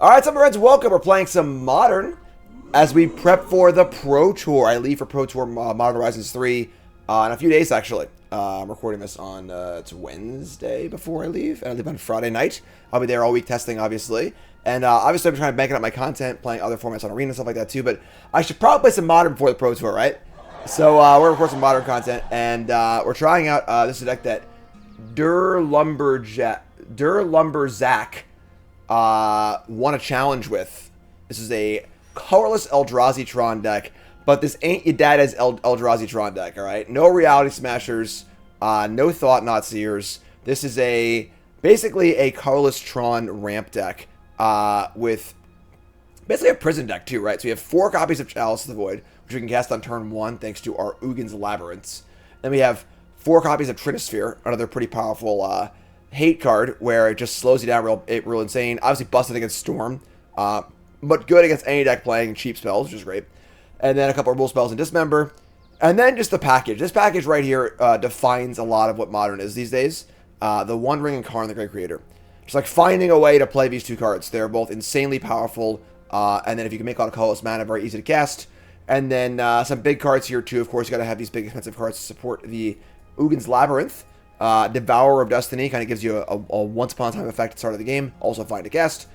All right, my friends, welcome. We're playing some Modern as we prep for the Pro Tour. I leave for Pro Tour Modern Horizons 3 in a few days, actually. I'm recording this on it's Wednesday before I leave, and I leave on Friday night. I'll be there all week testing, obviously. And obviously, I'm trying to bank up my content, playing other formats on Arena and stuff like that, too. But I should probably play some Modern before the Pro Tour, right? So we're going to record some Modern content, and we're trying out this is a deck that Lumberzak won a challenge with. This is a colorless Eldrazi Tron deck, but this ain't your dad's Eldrazi Tron deck, alright? No Reality Smashers, no Thought Not Seers. This is basically a colorless Tron ramp deck with basically a prison deck too, right? So we have 4 copies of Chalice of the Void, which we can cast on turn 1 thanks to our Ugin's Labyrinths. Then we have 4 copies of Trinisphere, another pretty powerful hate card where it just slows you down real insane. Obviously busted against Storm, but good against any deck playing cheap spells, which is great. And then a couple of rule spells in Dismember. And then just the package. This package right here defines a lot of what Modern is these days. The One Ring and Karn, the Great Creator. Just like finding a way to play these 2 cards. They're both insanely powerful. And then if you can make a lot of colorless mana, very easy to cast. And then some big cards here too. Of course, you got to have these big expensive cards to support the Ugin's Labyrinth. Devourer of Destiny kind of gives you a once upon a time effect at the start of the game. Also fine to cast.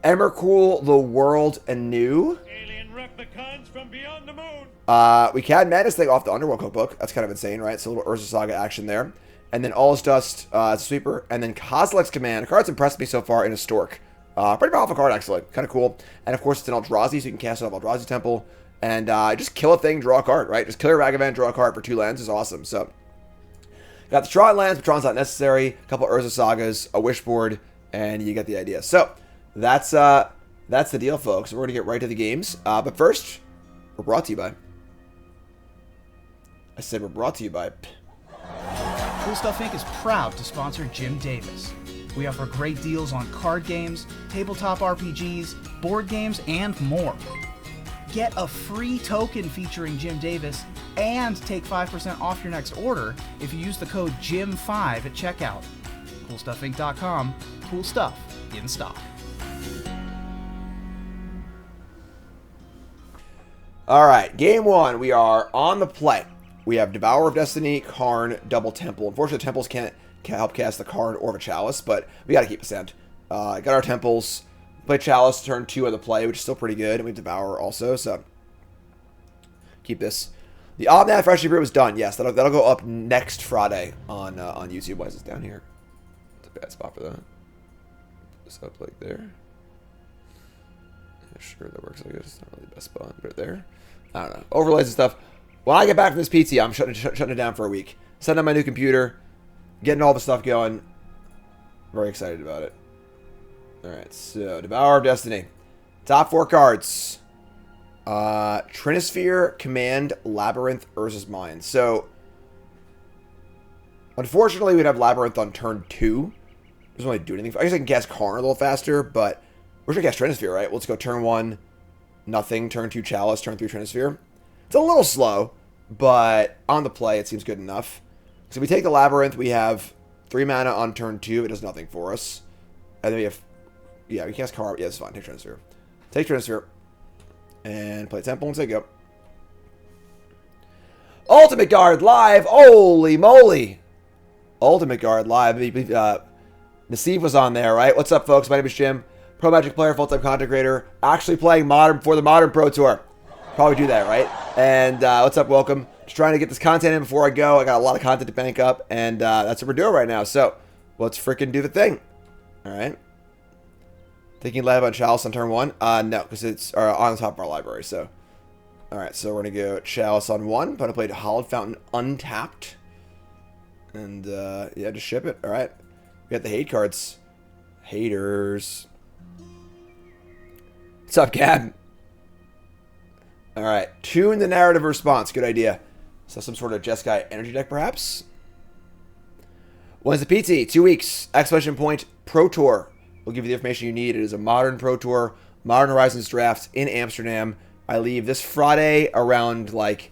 Emrakul, the World Anew. Alien replicants from beyond the moon. We can Madness thing off the Underworld Cookbook. That's kind of insane, right? So a little Urza Saga action there. And then All is Dust, it's a sweeper. And then Kozilek's Command. The card's impressed me so far in a Stork. Pretty powerful card, actually. Kind of cool. And of course, it's an Eldrazi, so you can cast it off Eldrazi Temple. And just kill a thing, draw a card, right? Just kill your Ragavan, draw a card for 2 lands is awesome. So, got the Tron lands, but Tron's not necessary. A couple Urza Sagas, a Wishboard, and you get the idea. So, that's the deal, folks. We're going to get right to the games. But first, we're brought to you by... I said we're brought to you by... Cool Stuff Inc. is proud to sponsor Jim Davis. We offer great deals on card games, tabletop RPGs, board games, and more. Get a free token featuring Jim Davis and take 5% off your next order if you use the code JIM5 at checkout. CoolStuffInc.com. Cool stuff in stock. Alright, game 1. We are on the play. We have Devourer of Destiny, Karn, double Temple. Unfortunately, Temples can't help cast the Karn or the Chalice, but we got to keep a sand. Got our Temples. Play Chalice turn 2 of the play, which is still pretty good. And we Devourer also, so keep this. The Omnath Freshly Brewed was done. Yes, that'll go up next Friday on YouTube. Why is this down here? It's a bad spot for that. Put this up like there. Yeah, sure, that works. I guess it's not really the best spot. Put it there. I don't know. Overlays and stuff. When I get back from this PT, I'm shutting it down for a week. Setting up my new computer, getting all the stuff going. Very excited about it. Alright, so Devourer of Destiny. Top 4 cards. Trinisphere, Command, Labyrinth, Urza's Mine. So, unfortunately, we'd have Labyrinth on turn 2. Doesn't really do anything. I guess I can cast Karn a little faster, but we're going to cast Trinisphere, right? Let's go turn 1, nothing. Turn 2, Chalice. Turn 3, Trinisphere. It's a little slow, but on the play, it seems good enough. So we take the Labyrinth. We have 3 mana on turn 2. It does nothing for us. And then we have... Yeah, we cast Karn. Yeah, it's fine. Take Trinisphere. Take Trinisphere. And play Temple and say go. Ultimate Guard live. Holy moly. Ultimate Guard live. Naseeb was on there, right? What's up, folks? My name is Jim. Pro Magic player, full-time content creator. Actually playing Modern before the Modern Pro Tour. Probably do that, right? And what's up? Welcome. Just trying to get this content in before I go. I got a lot of content to bank up. And that's what we're doing right now. So, let's freaking do the thing. All right. Thinking live on Chalice on turn 1? No, because it's on the top of our library, so. Alright, so we're going to go Chalice on 1. I'm going to play Hallowed Fountain untapped. And, yeah, just ship it. Alright. We got the hate cards. Haters. What's up, Gab? Alright, tune the narrative response. Good idea. So some sort of Jeskai energy deck, perhaps? When's the PT? 2 weeks. Exclamation point, Pro Tour. We'll give you the information you need. It is a Modern Pro Tour, Modern Horizons draft in Amsterdam. I leave this Friday around like,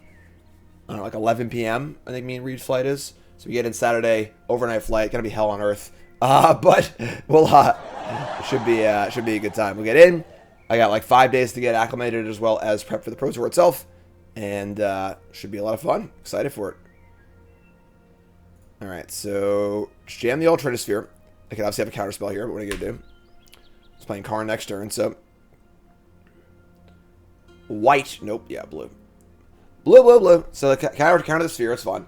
I don't know, like 11 p.m. I think me and Reed's flight is. So we get in Saturday, overnight flight. Gonna be hell on earth. But we'll Should be a good time. We'll get in. I got like 5 days to get acclimated as well as prep for the Pro Tour itself. And should be a lot of fun. Excited for it. Alright, so just jam the old Trinisphere. I can obviously have a counter spell here, but what are you going to do? It's playing Karn next turn, so... White. Nope, yeah, blue. Blue. So the counter the sphere, it's fun.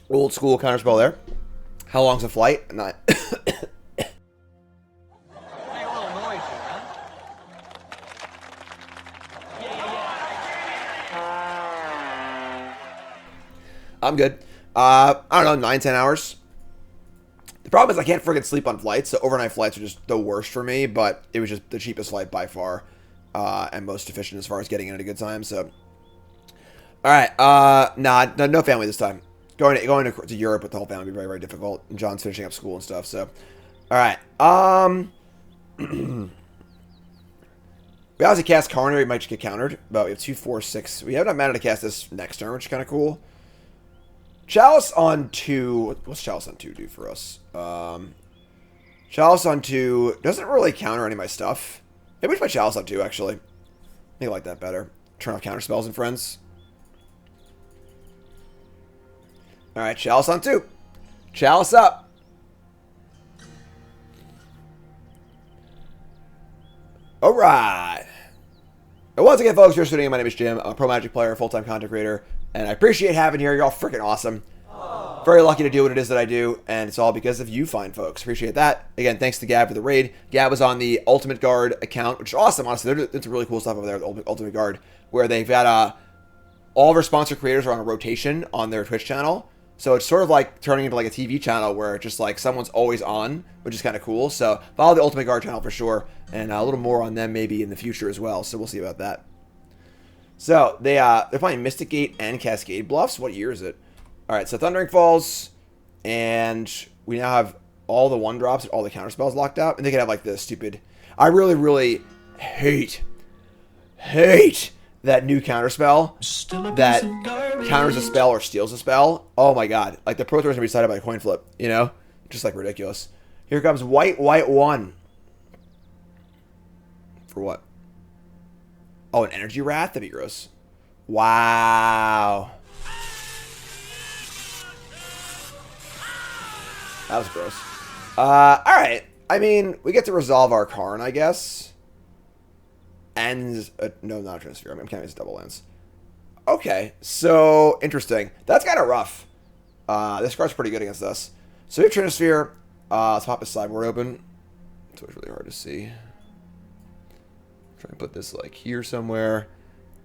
Old school counter spell there. How long's the flight? Not... I'm good. I don't know, 9-10 hours. The problem is I can't friggin' sleep on flights, so overnight flights are just the worst for me, but it was just the cheapest flight by far, and most efficient as far as getting in at a good time, so. Alright, no family this time. Going to Europe with the whole family would be very, very difficult, and John's finishing up school and stuff, so. Alright, we obviously cast Karn, we might just get countered, but we have 2, 4, 6. We have enough mana to cast this next turn, which is kind of cool. Chalice on 2. What's Chalice on 2 do for us? Chalice on 2 doesn't really counter any of my stuff. Maybe we should play Chalice on 2, actually. I think I like that better. Turn off counter spells and friends. Alright, Chalice on 2. Chalice up. Alright. And once again, folks, you're tuning in. My name is Jim. I'm a pro Magic player, full-time content creator. And I appreciate having you here. You're all freaking awesome. Very lucky to do what it is that I do, and it's all because of you fine folks. Appreciate that. Again, thanks to Gab for the raid. Gab was on the Ultimate Guard account, which is awesome, honestly. There's some really cool stuff over there with Ultimate Guard, where they've got all of our sponsor creators are on a rotation on their Twitch channel. So it's sort of like turning into like a TV channel where just like someone's always on, which is kind of cool. So follow the Ultimate Guard channel for sure, and a little more on them maybe in the future as well. So we'll see about that. So they're playing Mystic Gate and Cascade Bluffs. What year is it? All right, so Thundering Falls, and we now have all the 1-drops and all the counter spells locked out, and they can have like the stupid. I really, really hate that new counter spell that counters a spell or steals a spell. Oh my god, like the Pro Tour is gonna be decided by a coin flip, you know, just like ridiculous. Here comes white 1. For what? Oh, an Energy Wrath? That'd be gross. Wow. That was gross. Alright. I mean, we get to resolve our Karn, I guess. And, no, not a Trinisphere. I'm counting as double lands. Okay, so, interesting. That's kind of rough. This card's pretty good against us. So we have Trinisphere. Let's pop his sideboard open. It's always really hard to see. Try and put this like here somewhere.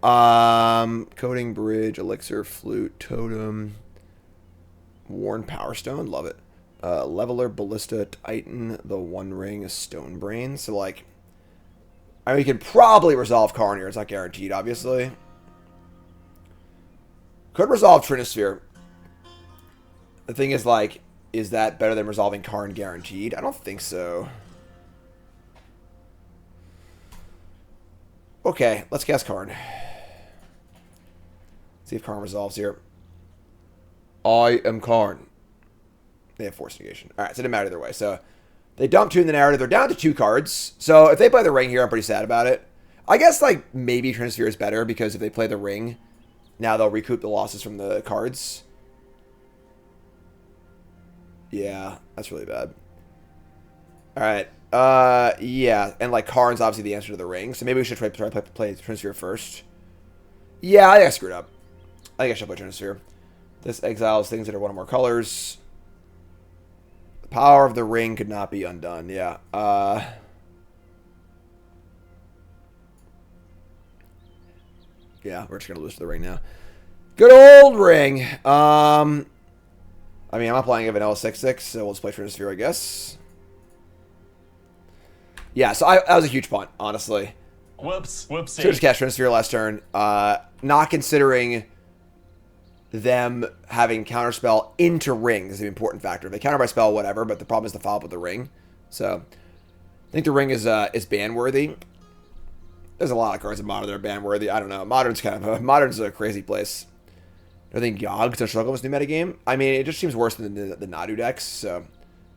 Coating Bridge, Elixir, Flute, Totem, Worn Power Stone, love it. Leveler, Ballista, Titan, the One Ring, Stone Brain. So like, I mean, we can probably resolve Karn here. It's not guaranteed, obviously. Could resolve Trinisphere. The thing is like, is that better than resolving Karn guaranteed? I don't think so. Okay, let's cast Karn. See if Karn resolves here. I am Karn. They have Force Negation. Alright, so it didn't matter either way. So, they dump 2 in the narrative. They're down to 2 cards. So, if they play the ring here, I'm pretty sad about it. I guess, like, maybe Trinisphere is better, because if they play the ring, now they'll recoup the losses from the cards. Yeah, that's really bad. Alright. Yeah, and like Karn's obviously the answer to the ring, so maybe we should try to play Trinisphere first. Yeah, I think I screwed up. I think I should play Trinisphere. This exiles things that are one or more colors. The power of the ring could not be undone. Yeah. Yeah, we're just gonna lose to the ring now. Good old ring. I mean, I'm not playing a vanilla 6/6, so we'll just play Trinisphere, I guess. Yeah, so that was a huge punt, honestly. Whoopsie. Should just cast Trinisphere last turn. Not considering them having counterspell into ring is an important factor. If they counter by spell, whatever, but the problem is the follow-up with the ring. So, I think the ring is ban-worthy. There's a lot of cards in Modern that are ban-worthy. I don't know. Modern's a crazy place. I think Yogg to struggle with this new metagame. I mean, it just seems worse than the Nadu decks, so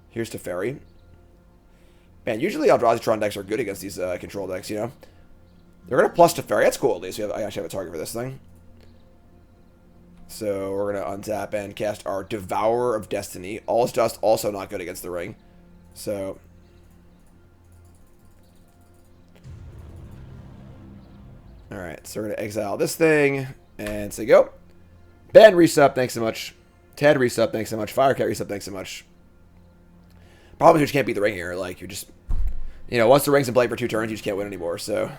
Here's Teferi. Man, usually Eldrazi Tron decks are good against these control decks, you know? They're going to plus Teferi. That's cool, at least. I actually have a target for this thing. So we're going to untap and cast our Devourer of Destiny. All's Dust, also not good against the ring. So... Alright, so we're going to exile this thing. And say go. Ben, resub, thanks so much. Ted, resub, thanks so much. Firecat, resub, thanks so much. Problem is you just can't beat the ring here. Like, you're just... You know, once the ring's in play for 2 turns, you just can't win anymore. So,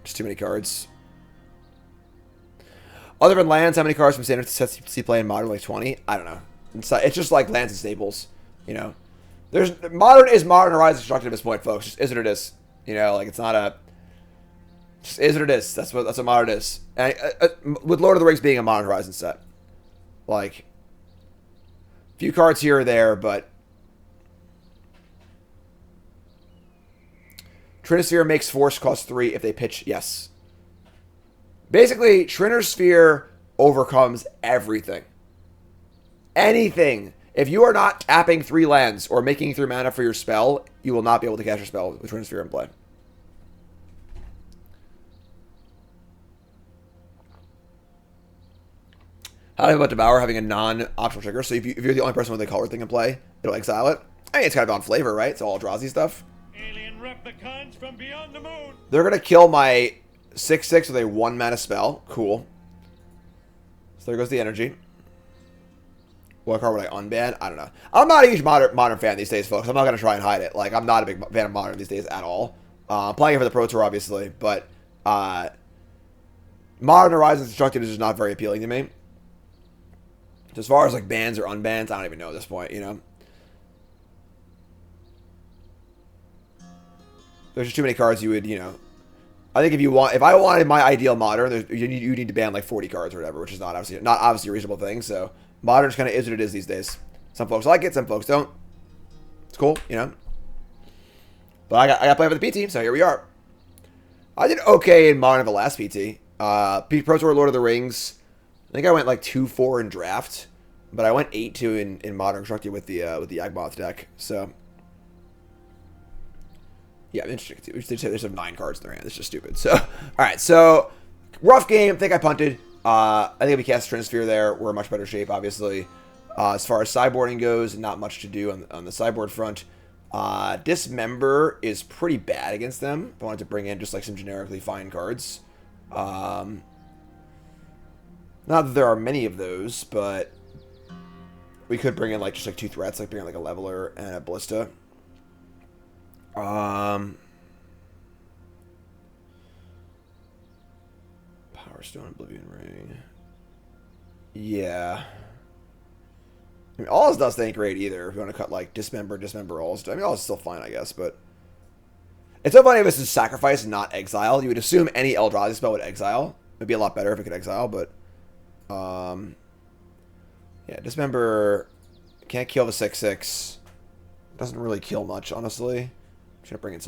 just too many cards. Other than lands, how many cards from standard sets you see play in Modern? Like 20? I don't know. It's just like lands and staples. You know? Modern is Modern Horizons constructed at this point, folks. Just is what it is. You know, like, it's not a... Just is what it is. That's what Modern is. And with Lord of the Rings being a Modern Horizons set. Like... Few cards here or there, but... Trinisphere makes force cost 3 if they pitch, yes. Basically, Trinisphere overcomes everything. Anything. If you are not tapping 3 lands or making 3 mana for your spell, you will not be able to cast your spell with Trinisphere in play. How do you about Devour having a non-optional trigger? So if you're the only person with the color thing in play, it'll exile it. I mean, it's kind of on flavor, right? It's all Eldrazi stuff. Alien replicants from beyond the moon. They're going to kill my 6/6 with a 1 mana spell. Cool. So there goes the energy. What card would I unban? I don't know. I'm not a huge modern fan these days, folks. I'm not going to try and hide it. Like, I'm not a big fan of Modern these days at all. Playing it for the Pro Tour, obviously. But Modern Horizons Constructed is just not very appealing to me. As far as, like, bans or unbans, I don't even know at this point, you know? There's just too many cards you would, you know... I think if I wanted my ideal Modern, you need to ban like 40 cards or whatever, which is not obviously a reasonable thing. So Modern just kind of is what it is these days. Some folks like it, some folks don't. It's cool, you know. But I got to play for the PT, so here we are. I did okay in Modern of the last PT. Pro Tour Lord of the Rings. I think I went like 2-4 in draft, but I went 8-2 in Modern Constructed with the Yagmoth deck. So. Yeah, interesting. They just have 9 cards in their hand. It's just stupid. So, all right. So, rough game. I think I punted. I think if we cast Trinisphere there, we're in much better shape, obviously. As far as sideboarding goes, not much to do on the sideboard front. Dismember is pretty bad against them. I wanted to bring in just like some generically fine cards. Not that there are many of those, but we could bring in like just like 2 threats, like bring in like a Leveler and a Ballista. Power Stone, Oblivion Ring. Yeah. I mean, All's Dust ain't great either. If you want to cut like Dismember, All's Dust. I mean, All's still fine, I guess, but it's so funny if this is sacrifice and not exile. You would assume any Eldrazi spell would exile. It'd be a lot better if it could exile, but yeah, Dismember can't kill the 6/6. Doesn't really kill much, honestly. Just gonna bring in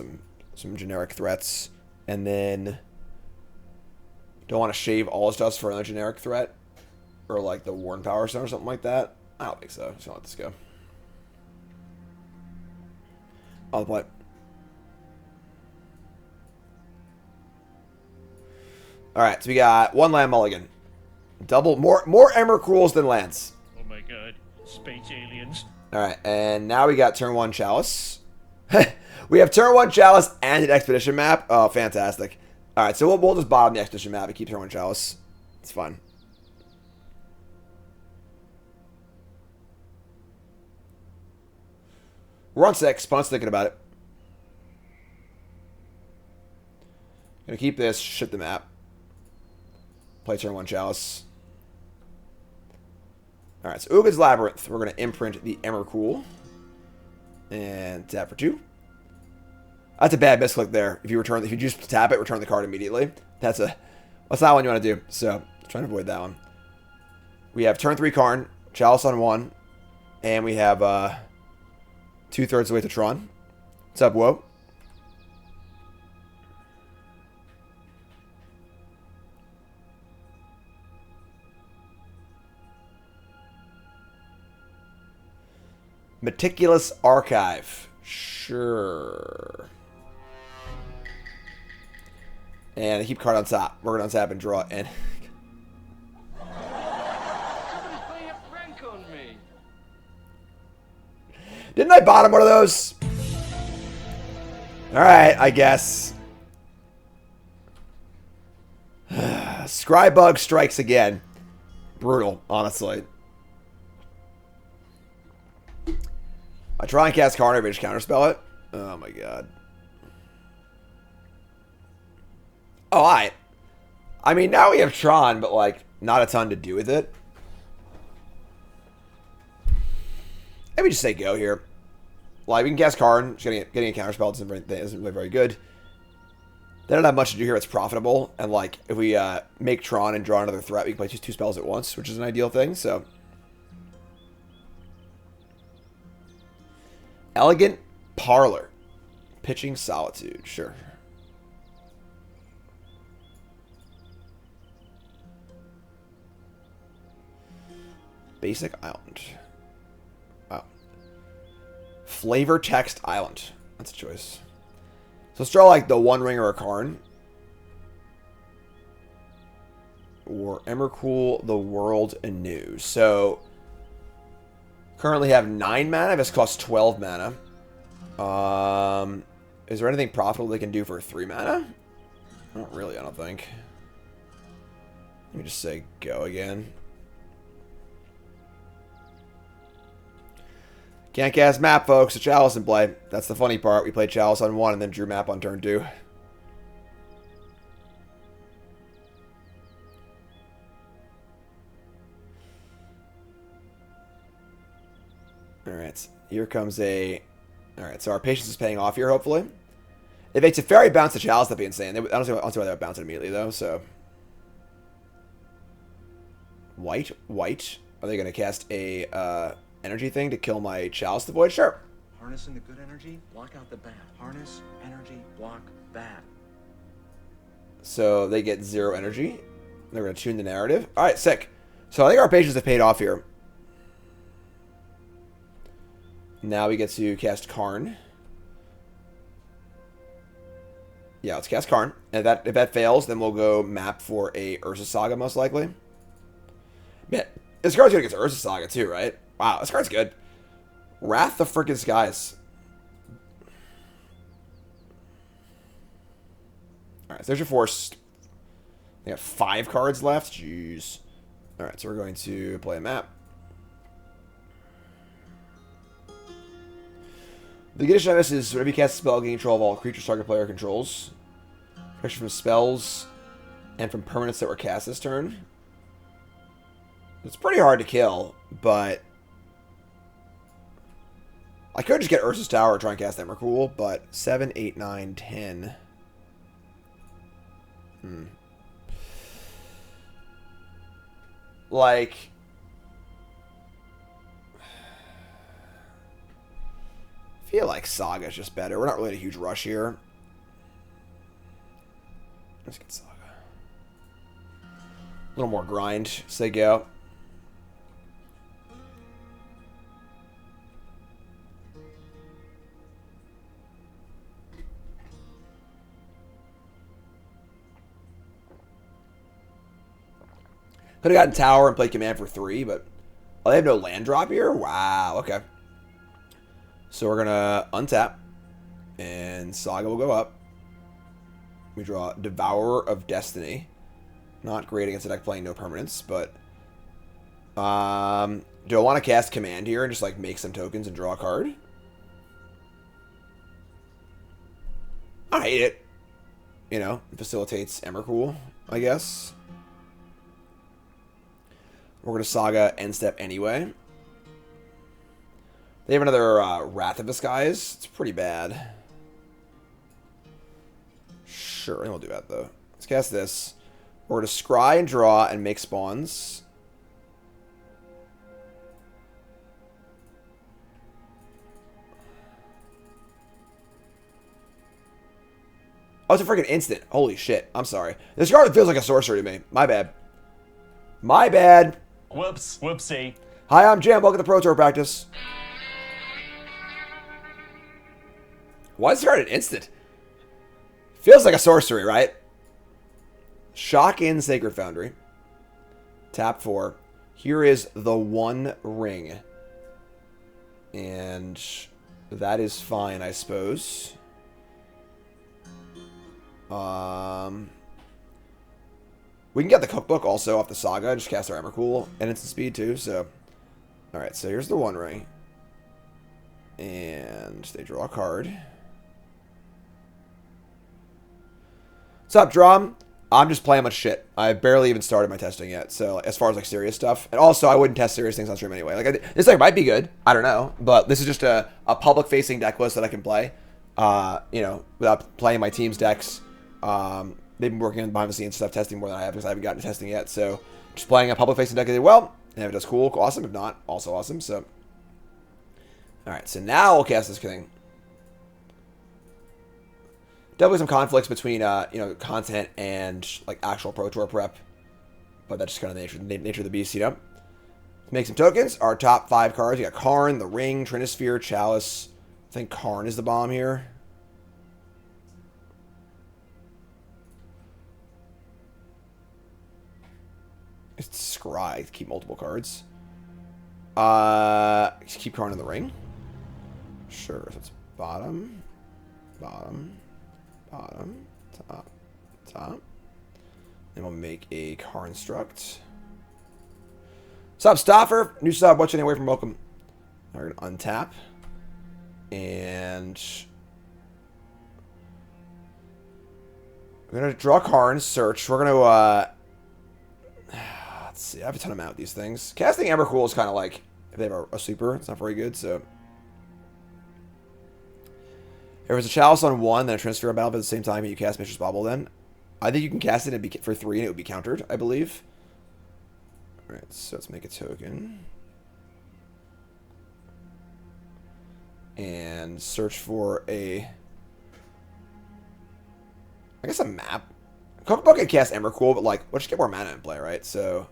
some generic threats, and then don't want to shave All's Dust for another generic threat, or like the Worn Power Stone or something like that. I don't think so. Just gonna let this go. I'll play. All right, so we got 1 land mulligan, more Emrakuls than lands. Oh my god, space aliens. All right, and now we got turn 1 Chalice. We have turn 1 Chalice and an Expedition map. Oh, fantastic. All right, so we'll just bottom the Expedition map and keep turn 1 Chalice. It's fun. We're on 6. Opponent's thinking about it. Gonna keep this, ship the map. Play turn 1 Chalice. Alright, so Ugin's Labyrinth. We're gonna imprint the Emrakul. And tap for 2. That's a bad misclick there. If you just tap it, return the card immediately. That's not one you want to do. So, trying to avoid that one. We have turn 3 Karn, Chalice on 1, and we have 2/3 of the way to Tron. What's up, Whoa? Meticulous Archive. Sure. And I keep card on top. We're going to untap and draw. And didn't I bottom one of those? Alright, I guess. Scrybug strikes again. Brutal, honestly. I try and cast Karn, I just counterspell it. Oh my god. Oh, I mean, now we have Tron, but like, not a ton to do with it. Maybe just say go here. Like, we can cast Karn. Just getting a counterspell isn't really very good. They don't have much to do here. It's profitable. And, like, if we make Tron and draw another threat, we can play two spells at once, which is an ideal thing, so. Elegant Parlor. Pitching Solitude. Sure. Basic Island. Wow. Flavor Text Island. That's a choice. So let's draw like the One Ring or a Karn. Or Emrakul, the World Anew. So currently have 9 mana. This costs 12 mana. Is there anything profitable they can do for 3 mana? Not really, I don't think. Let me just say go again. Can't cast map, folks. A Chalice in play. That's the funny part. We played Chalice on 1 and then drew map on turn 2. Alright. Here comes a... Alright, so our patience is paying off here, hopefully. If it's a fairy bounce the Chalice, that'd be insane. I don't see why they would bounce it immediately, though, so... White? Are they going to cast a... energy thing to kill my Chalice the Void? Sure. Harnessing the good energy, block out the bad. Harness, energy, block, bad. So they get 0 energy. They're going to tune the narrative. Alright, sick. So I think our patience have paid off here. Now we get to cast Karn. Yeah, let's cast Karn. And if that fails, then we'll go map for a Urza Saga, most likely. Man, this card's going to get to Urza Saga too, right? Wow, this card's good. Wrath the frickin' Skies. Alright, so there's your force. They have 5 cards left. Jeez. Alright, so we're going to play a map. The condition of this is whenever you cast a spell, gain control of all creatures target player controls. Protection from spells and from permanents that were cast this turn. It's pretty hard to kill, but I could just get Urza's Tower or try and cast Emrakul, but 7, 8, 9, 10. Like, I feel like Saga's just better. We're not really in a huge rush here. Let's get Saga. A little more grind, say go. Could have gotten Tower and played Command for 3, but... Oh, they have no land drop here? Wow, okay. So we're going to untap. And Saga will go up. We draw Devourer of Destiny. Not great against a deck playing no permanents, but... do I want to cast Command here and just, like, make some tokens and draw a card? I hate it. You know, it facilitates Emrakul, I guess. We're going to Saga end step anyway. They have another Wrath of the Skies. It's pretty bad. Sure, I will do that, though. Let's cast this. We're going to scry and draw and make spawns. Oh, it's a freaking instant. Holy shit. I'm sorry. This card feels like a sorcery to me. My bad. My bad. Whoops. Whoopsie. Hi, I'm Jam. Welcome to Pro Tour Practice. Why is this card an instant? Feels like a sorcery, right? Shock in Sacred Foundry. Tap 4. Here is the One Ring. And that is fine, I suppose. We can get the Cookbook also off the Saga. Just cast our Emrakul and instant speed too. So, alright, so here's the One Ring. And they draw a card. What's up, Drum? I'm just playing much shit. I barely even started my testing yet. So, as far as like serious stuff. And also, I wouldn't test serious things on stream anyway. Like, this deck might be good. I don't know. But this is just a public facing deck list that I can play. You know, without playing my team's decks. They've been working on behind the scenes stuff, testing more than I have because I haven't gotten to testing yet. So, just playing a public facing deck, they did well. And if it does cool, awesome. If not, also awesome. So, alright, so now we'll cast this thing. Definitely some conflicts between, you know, content and, like, actual Pro Tour prep. But that's just kind of the nature of the beast, you know? Make some tokens. Our top 5 cards. You got Karn, the Ring, Trinisphere, Chalice. I think Karn is the bomb here. It's Scry. Keep multiple cards. Keep Karn in the Ring. Sure. So it's bottom, bottom, bottom, top, top. Then we'll make a construct. Sup, Stoffer? New sub. What's your name? Away from welcome. We're going to untap. And we're going to draw Karn, search. We're going to, let's see. I have a ton of amount of these things. Casting Emrakul is kind of like, if they have a sweeper, it's not very good, so. If there's a Chalice on 1, then a Trinisphere on battle, but at the same time, you cast Mistress Bauble then. I think you can cast it and be for 3 and it would be countered, I believe. Alright, so let's make a token. And search for a... I guess a map. Cookbook can cast Emrakul, but like, let's just get more mana in play, right? So,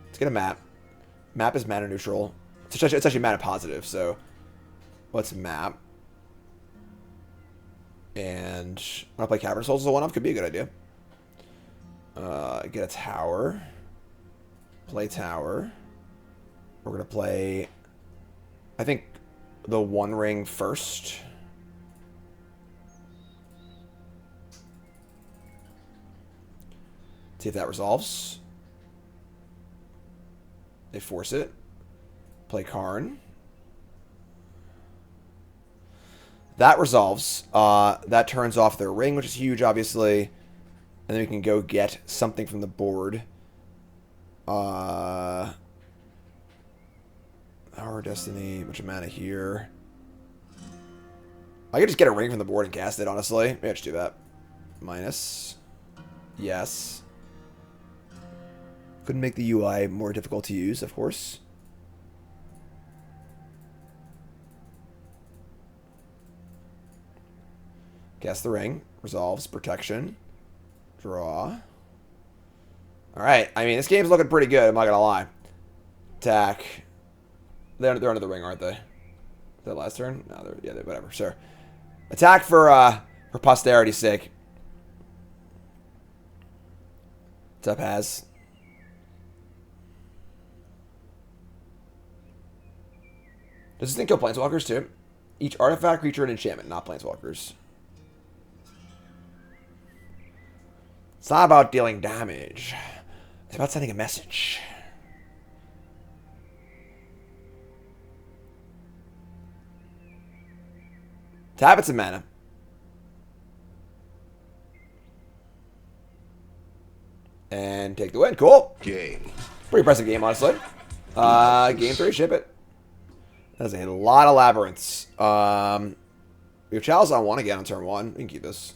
let's get a map. Map is mana neutral. It's actually mana positive, so let's map. And I want to play Cavern Souls as a one-off. Could be a good idea. Get a tower. Play tower. We're going to play, I think, the One Ring first. See if that resolves. They force it. Play Karn. That resolves. That turns off their ring, which is huge, obviously. And then we can go get something from the board. Devourer of Destiny, bunch of mana here. I could just get a ring from the board and cast it, honestly. Maybe I just do that. Minus. Yes. Couldn't make the UI more difficult to use, of course. Cast the ring. Resolves. Protection. Draw. Alright. I mean, this game's looking pretty good, I'm not gonna lie. Attack. They're under the ring, aren't they? Is that last turn? No, they're... Yeah, whatever. Sure. Attack for posterity's sake. What's up, Haz? Does this thing kill planeswalkers, too? Each artifact, creature, and enchantment, not planeswalkers. It's not about dealing damage. It's about sending a message. Tap it some mana. And take the win. Cool. Game. Pretty impressive game, honestly. Game 3, ship it. That's a lot of labyrinths. We have Chalice on 1 again on turn 1. We can keep this.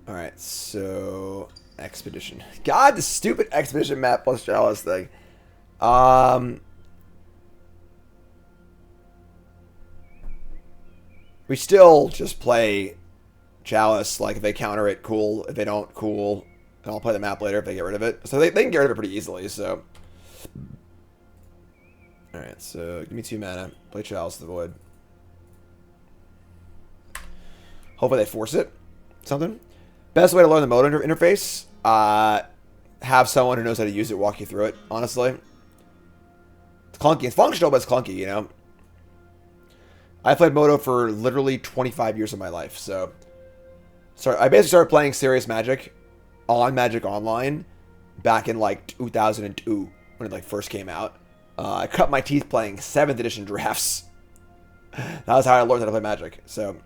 Alright, so... Expedition. God, the stupid Expedition map plus Chalice thing. We still just play Chalice. Like, if they counter it, cool. If they don't, cool. And I'll play the map later if they get rid of it. So they can get rid of it pretty easily, so. Alright, so give me 2 mana. Play Chalice of the Void. Hopefully they force it. Something. Best way to learn the mode interface. Have someone who knows how to use it walk you through it, honestly. It's clunky. It's functional, but it's clunky, you know? I played Moto for literally 25 years of my life, so... I basically started playing serious Magic on Magic Online back in, like, 2002, when it, like, first came out. I cut my teeth playing 7th edition drafts. That was how I learned how to play Magic, so...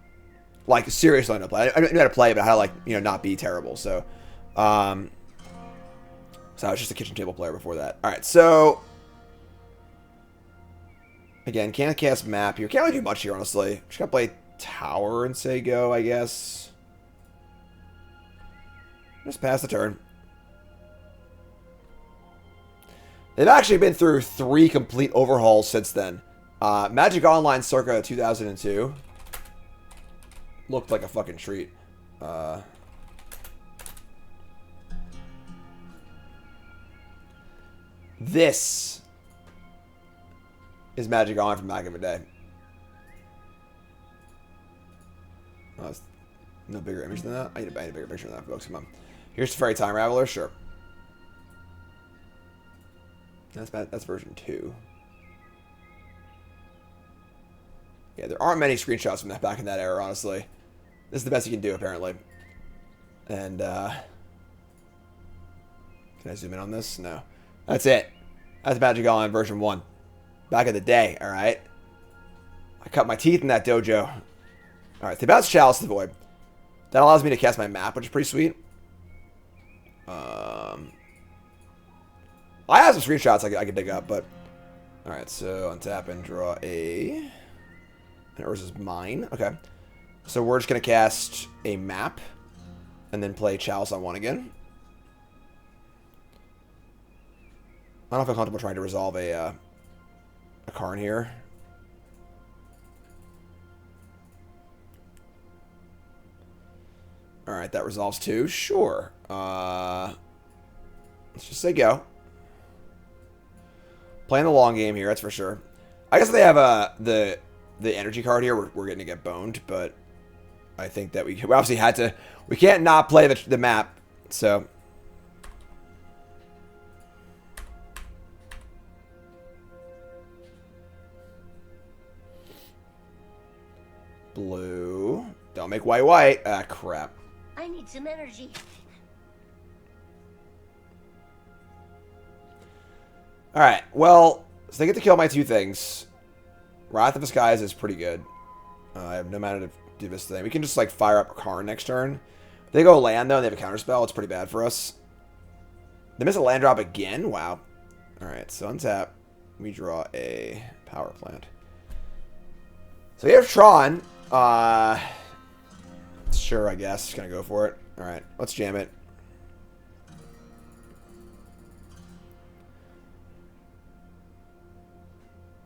Like, seriously learned how to play. I knew how to play, but how to, like, you know, not be terrible, so... So I was just a kitchen table player before that. Alright, so... Again, can't cast map here. Can't really do much here, honestly. Just gotta play tower and say go, I guess. Just pass the turn. They've actually been through 3 complete overhauls since then. Magic Online circa 2002. Looked like a fucking treat. This is Magic Online from back in the day. Oh, no bigger image than that? I need a bigger picture than that, folks. Come on. Here's Fairy Time Raveler, sure. That's version 2. Yeah, there aren't many screenshots from that back in that era, honestly. This is the best you can do, apparently. And, can I zoom in on this? No. That's it. That's Magic Online version 1. Back in the day, alright? I cut my teeth in that dojo. Alright, the bounce Chalice of the Void. That allows me to cast my map, which is pretty sweet. I have some screenshots I could dig up, but... Alright, so untap and draw a... And Urza's mine. Okay. So we're just going to cast a map. And then play Chalice on 1 again. I don't feel comfortable trying to resolve a Karn here. Alright, that resolves 2. Sure. Let's just say go. Playing the long game here, that's for sure. I guess if they have the energy card here, we're going to get boned, but I think that we obviously had to... We can't not play the map, so... Blue. Don't make white. Ah, crap. I need some energy. Alright, well, so they get to kill my 2 things. Wrath of the Skies is pretty good. I have no mana to do this thing. We can just, like, fire up Karn next turn. If they go land, though, and they have a counterspell, it's pretty bad for us. They miss a land drop again? Wow. Alright, so untap. We draw a power plant. So we have Tron. Sure, I guess. Just gonna go for it. Alright, let's jam it.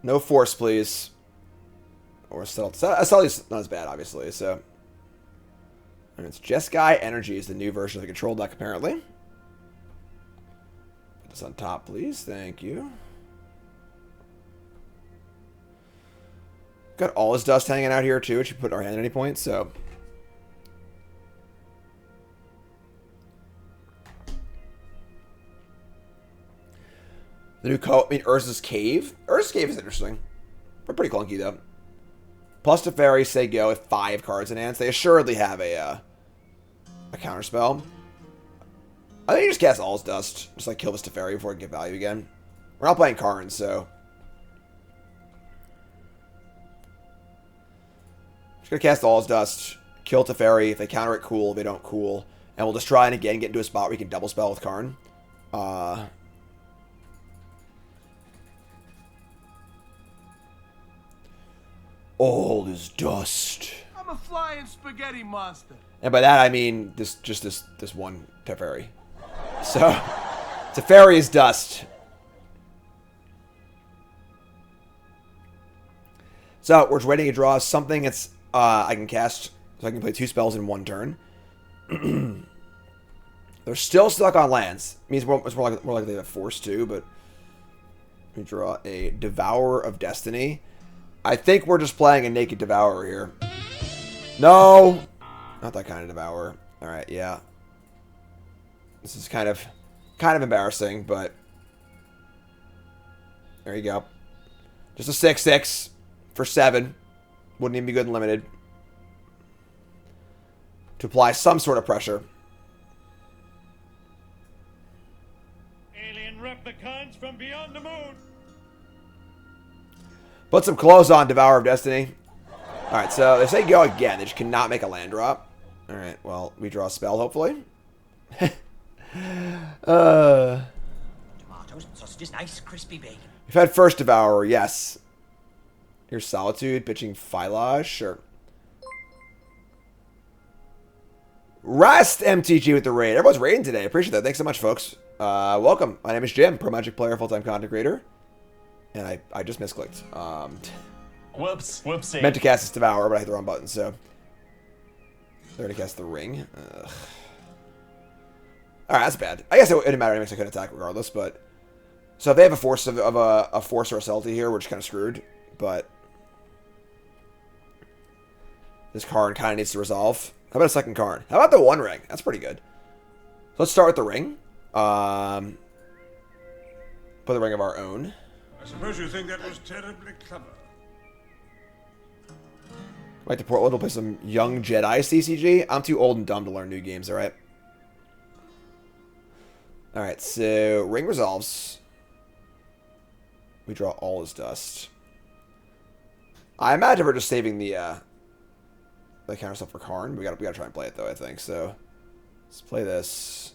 No force, please. Or Sully's not as bad, obviously, so. And it's Jeskai Energy is the new version of the control deck, apparently. Put this on top, please. Thank you. Got all his dust hanging out here, too, which you put in our hand at any point, so. The new Urza's Cave. Urza's Cave is interesting. But pretty clunky, though. Plus the fairies say go with 5 cards in hand. They assuredly have a counterspell. I think you just cast All's Dust. Just like kill this Teferi before I get value again. We're not playing Karn, so. Just gonna cast All's Dust. Kill Teferi. If they counter it, cool. If they don't, cool. And we'll just try and again get into a spot where we can double spell with Karn. All is dust. I'm a flying spaghetti monster. And by that I mean this one Teferi. So Teferi is dust. So we're just waiting to draw something that's I can cast, so I can play 2 spells in 1 turn. They're still stuck on lands. Means it's more likely they have Force too, but we draw a Devourer of Destiny. I think we're just playing a naked Devourer here. No! Not that kind of Devourer. Alright, yeah. This is kind of embarrassing, but there you go. Just a 6/6 for 7. Wouldn't even be good in limited. To apply some sort of pressure. Alien replicants from beyond the moon. Put some clothes on, Devourer of Destiny. Alright, so they say go again. They just cannot make a land drop. Alright, well, we draw a spell, hopefully. Tomatoes, sausages, nice crispy bacon. We've had first Devourer, yes. Here's Solitude, pitching Phylage, sure. Rest MTG with the raid. Everyone's raiding today. Appreciate that. Thanks so much, folks. Welcome. My name is Jim, Pro Magic player, full-time content creator. And I just misclicked. Whoopsie. Meant to cast this Devourer, but I hit the wrong button, so. They're going to cast the Ring. Alright, that's bad. I guess it didn't matter anyway, so I couldn't attack regardless, but. So if they have a force of a force or a subtlety here, we're just kind of screwed. But this Karn kind of needs to resolve. How about a second Karn? How about the One Ring? That's pretty good. So let's start with the Ring. Put the Ring of our own. I suppose you think that was terribly clever. Like to Portland, we'll play some Young Jedi CCG. I'm too old and dumb to learn new games, alright? Alright, so Ring resolves. We draw all his dust. I imagine we're just saving the counter stuff for Karn. We gotta try and play it though, I think. So let's play this.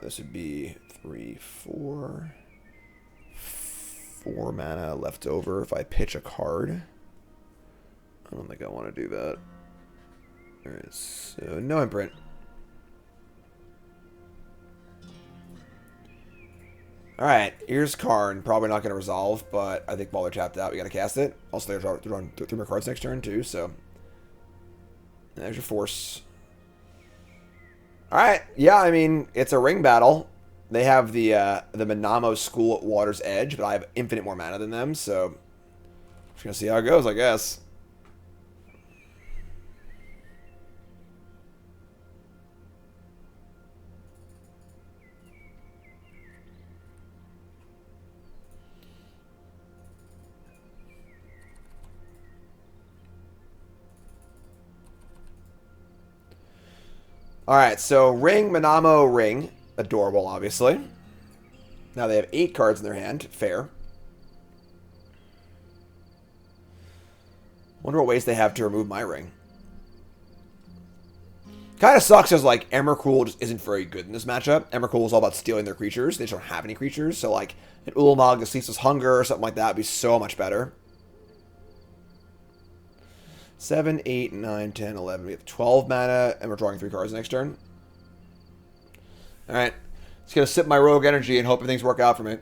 This would be 3, 4. 4 mana left over if I pitch a card. I don't think I want to do that. Alright, so no imprint. Alright, here's Karn. Probably not going to resolve, but I think while they're tapped out, we got to cast it. Also, they're drawing 3 more cards next turn, too, so. And there's your force. Alright, yeah, I mean, it's a ring battle. They have the Manamo School at Water's Edge, but I have infinite more mana than them, so. Just going to see how it goes, I guess. Alright, so Ring, Manamo, Ring. Adorable, obviously. Now they have 8 cards in their hand. Fair. Wonder what ways they have to remove my Ring. Kind of sucks as, like, Emrakul just isn't very good in this matchup. Emrakul is all about stealing their creatures. They just don't have any creatures. So, like, an Ulamog, the Ceaseless Hunger, or something like that would be so much better. 7, 8, 9, 10, 11. We have 12 mana, and we're drawing 3 cards next turn. Alright. Just gonna sip my rogue energy and hope things work out for me.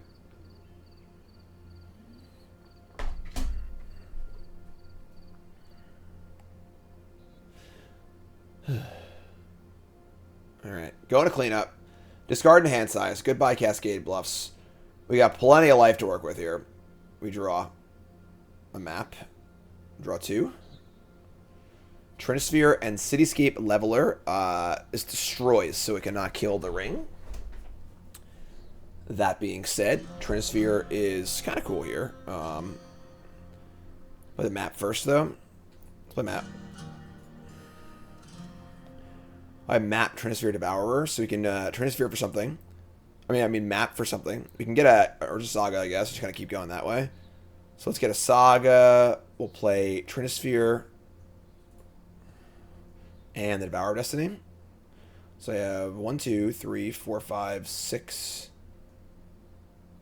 Alright. Going to clean up. Discard and hand size. Goodbye, Cascade Bluffs. We got plenty of life to work with here. We draw a map. Draw 2. Trinisphere and Cityscape Leveler is destroys, so it cannot kill the ring. That being said, Trinisphere is kind of cool here. Play the map first, though. Let's play map. I map Trinisphere Devourer, so we can Trinisphere for something. I mean map for something. We can get a Urza Saga, I guess. Just kind of keep going that way. So let's get a Saga. We'll play Trinisphere. And the Devourer of Destiny. So I have 1, 2, 3, 4, 5, 6.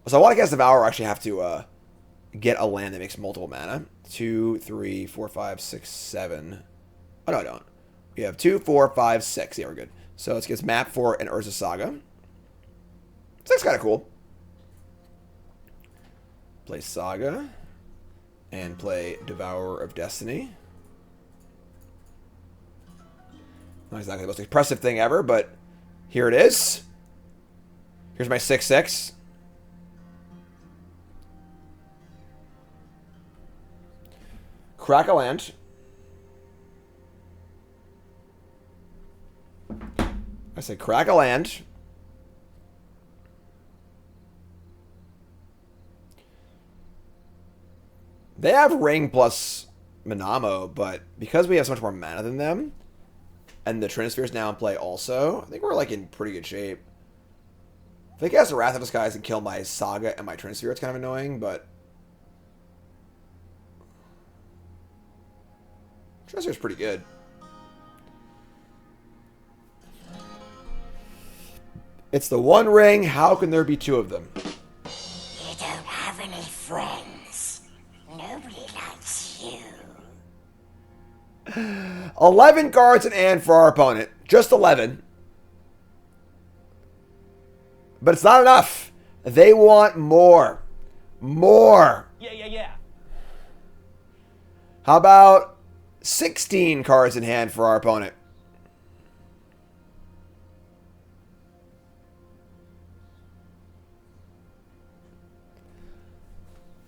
So I want to cast Devourer. I actually have to get a land that makes multiple mana. 2, 3, 4, 5, 6, 7. Oh, no, I don't. We have 2, 4, 5, 6. Yeah, we're good. So let's get map for an Urza Saga. That's kind of cool. Play Saga. And play Devourer of Destiny. Not exactly the most impressive thing ever, but Here it is. Here's my 6/6. Crack a land. I say crack a land. They have Ring plus Manamo, but because we have so much more mana than them, and the Trinisphere is now in play also, I think we're like in pretty good shape. If they cast a Wrath of Disguise and kill my Saga and my Trinisphere, it's kind of annoying, but Trinisphere is pretty good. It's the One Ring. How can there be two of them? You don't have any friends. Nobody likes you. 11 cards in hand for our opponent. Just 11. But it's not enough. They want more. More. Yeah. How about 16 cards in hand for our opponent?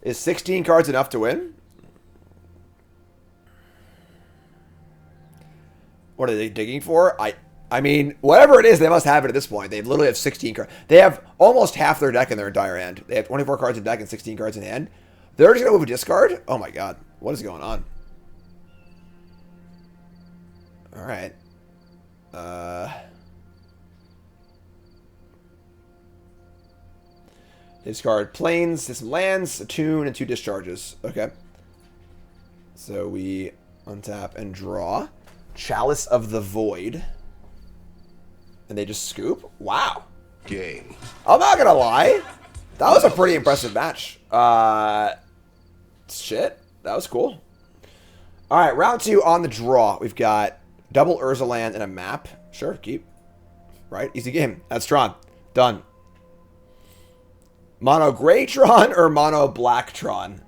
Is 16 cards enough to win? What are they digging for? I mean, whatever it is, they must have it at this point. They literally have 16 cards. They have almost half their deck in their entire hand. They have 24 cards in deck and 16 cards in hand. They're just going to move a discard? Oh my god. What is going on? Alright. Discard planes, some lands, a tune, and 2 discharges. Okay. So we untap and draw. Chalice of the Void. And they just scoop? Wow. Game. I'm not gonna lie. That was a pretty impressive match. Shit. That was cool. Alright, round 2 on the draw. We've got double Urza land and a map. Sure, keep. Right? Easy game. That's Tron. Done. Mono gray Tron or mono black Tron?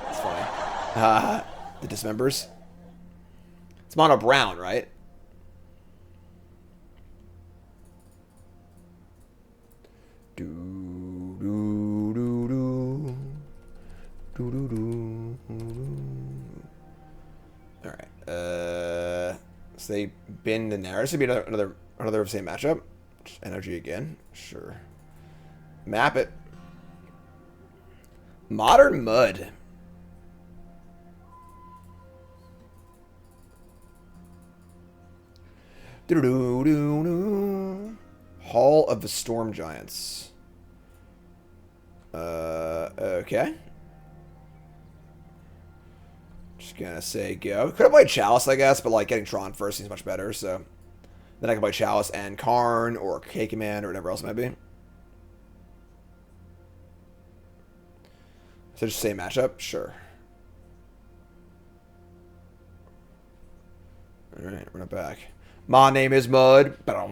That's funny. The Dismembers. It's mono brown, right? Alright. So they bin the narrative. This would be another of the same matchup. Just energy again. Sure. Map it. Modern Mud. Hall of the Storm Giants. Okay. Just gonna say go. Could have played Chalice, I guess, but like getting Tron first seems much better, so then I can play Chalice and Karn or K-Command or whatever else it might be. So just same matchup? Sure. Alright, run it back. My name is Mud. Alright,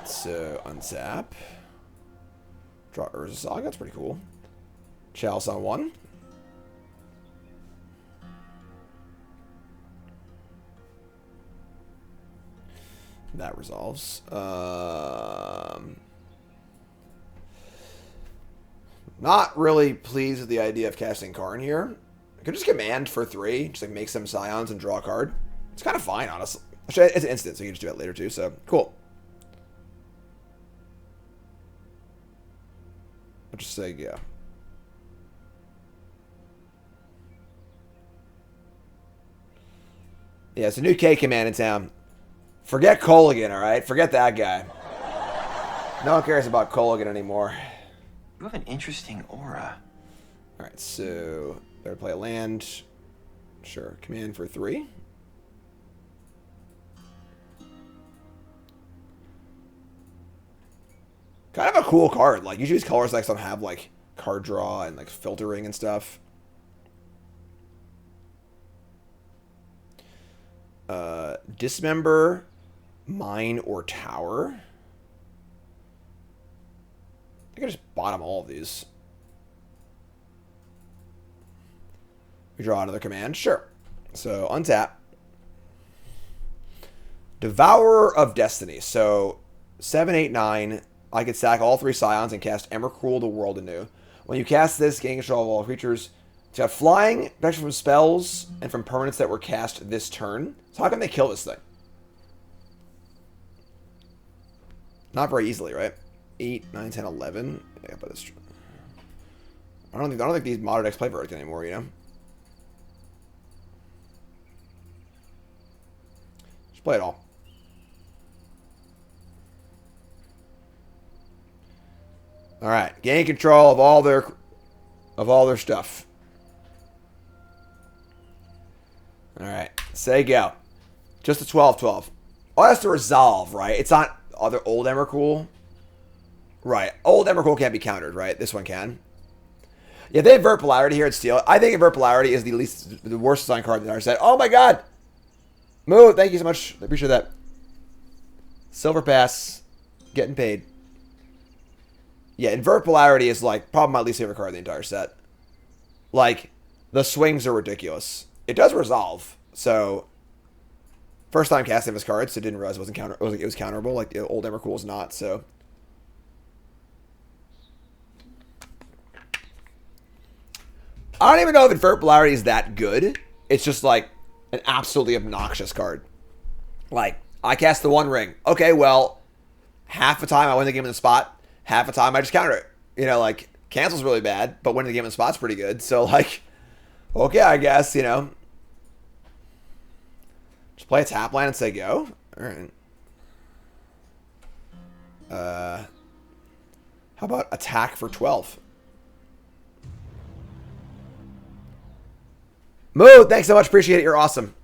so untap. Draw Urza Saga, that's pretty cool. Chalice on 1. That resolves. Not really pleased with the idea of casting Karn here. I could just command for 3, just like make some Scions and draw a card. It's kind of fine, honestly. Actually, it's an instant, so you can just do that later too, so cool. I'll just say go. Yeah, it's a new K command in town. Forget Kozilek, alright? Forget that guy. No one cares about Kozilek anymore. You have an interesting aura. Alright, so better play a land. Sure, command for 3. Kind of a cool card. Like, usually these color decks don't have, like, card draw and, like, filtering and stuff. Dismember, Mine, or Tower. I could just bottom all of these. We draw another command? Sure. So, untap. Devourer of Destiny. So, 7, 8, 9. I could sack all 3 Scions and cast Emrakul the World Anew. When you cast this, gain control of all creatures. It's got flying, protection from spells, and from permanents that were cast this turn. So how can they kill this thing? Not very easily, right? 8, 9, 10, 11. Yeah, but it's true. I don't think these modern decks play Verdict anymore, you know? Just play it all. Alright. Gain control of all their stuff. Alright. Say go. Just a 12-12. Oh, that's to resolve, right? It's not other old Emrakul. Right. Old Emrakul can't be countered, right? This one can. Yeah, they invert polarity here at Steel. I think invert polarity is the worst design card in our set. Oh my god! Moo, thank you so much. I appreciate that. Silver Pass. Getting paid. Yeah, invert polarity is like probably my least favorite card in the entire set. Like, the swings are ridiculous. It does resolve, so first time casting this card, so didn't realize it wasn't it was counterable. Like the old Emrakul was not. So I don't even know if invert polarity is that good. It's just like an absolutely obnoxious card. Like, I cast the One Ring. Okay, well, half the time I win the game in the spot. Half the time I just counter it. You know, like, cancel's really bad, but winning the game in the spot's pretty good. So, like, okay, I guess, you know. Just play a tap land and say go. Alright. How about attack for 12? Moo, thanks so much. Appreciate it. You're awesome.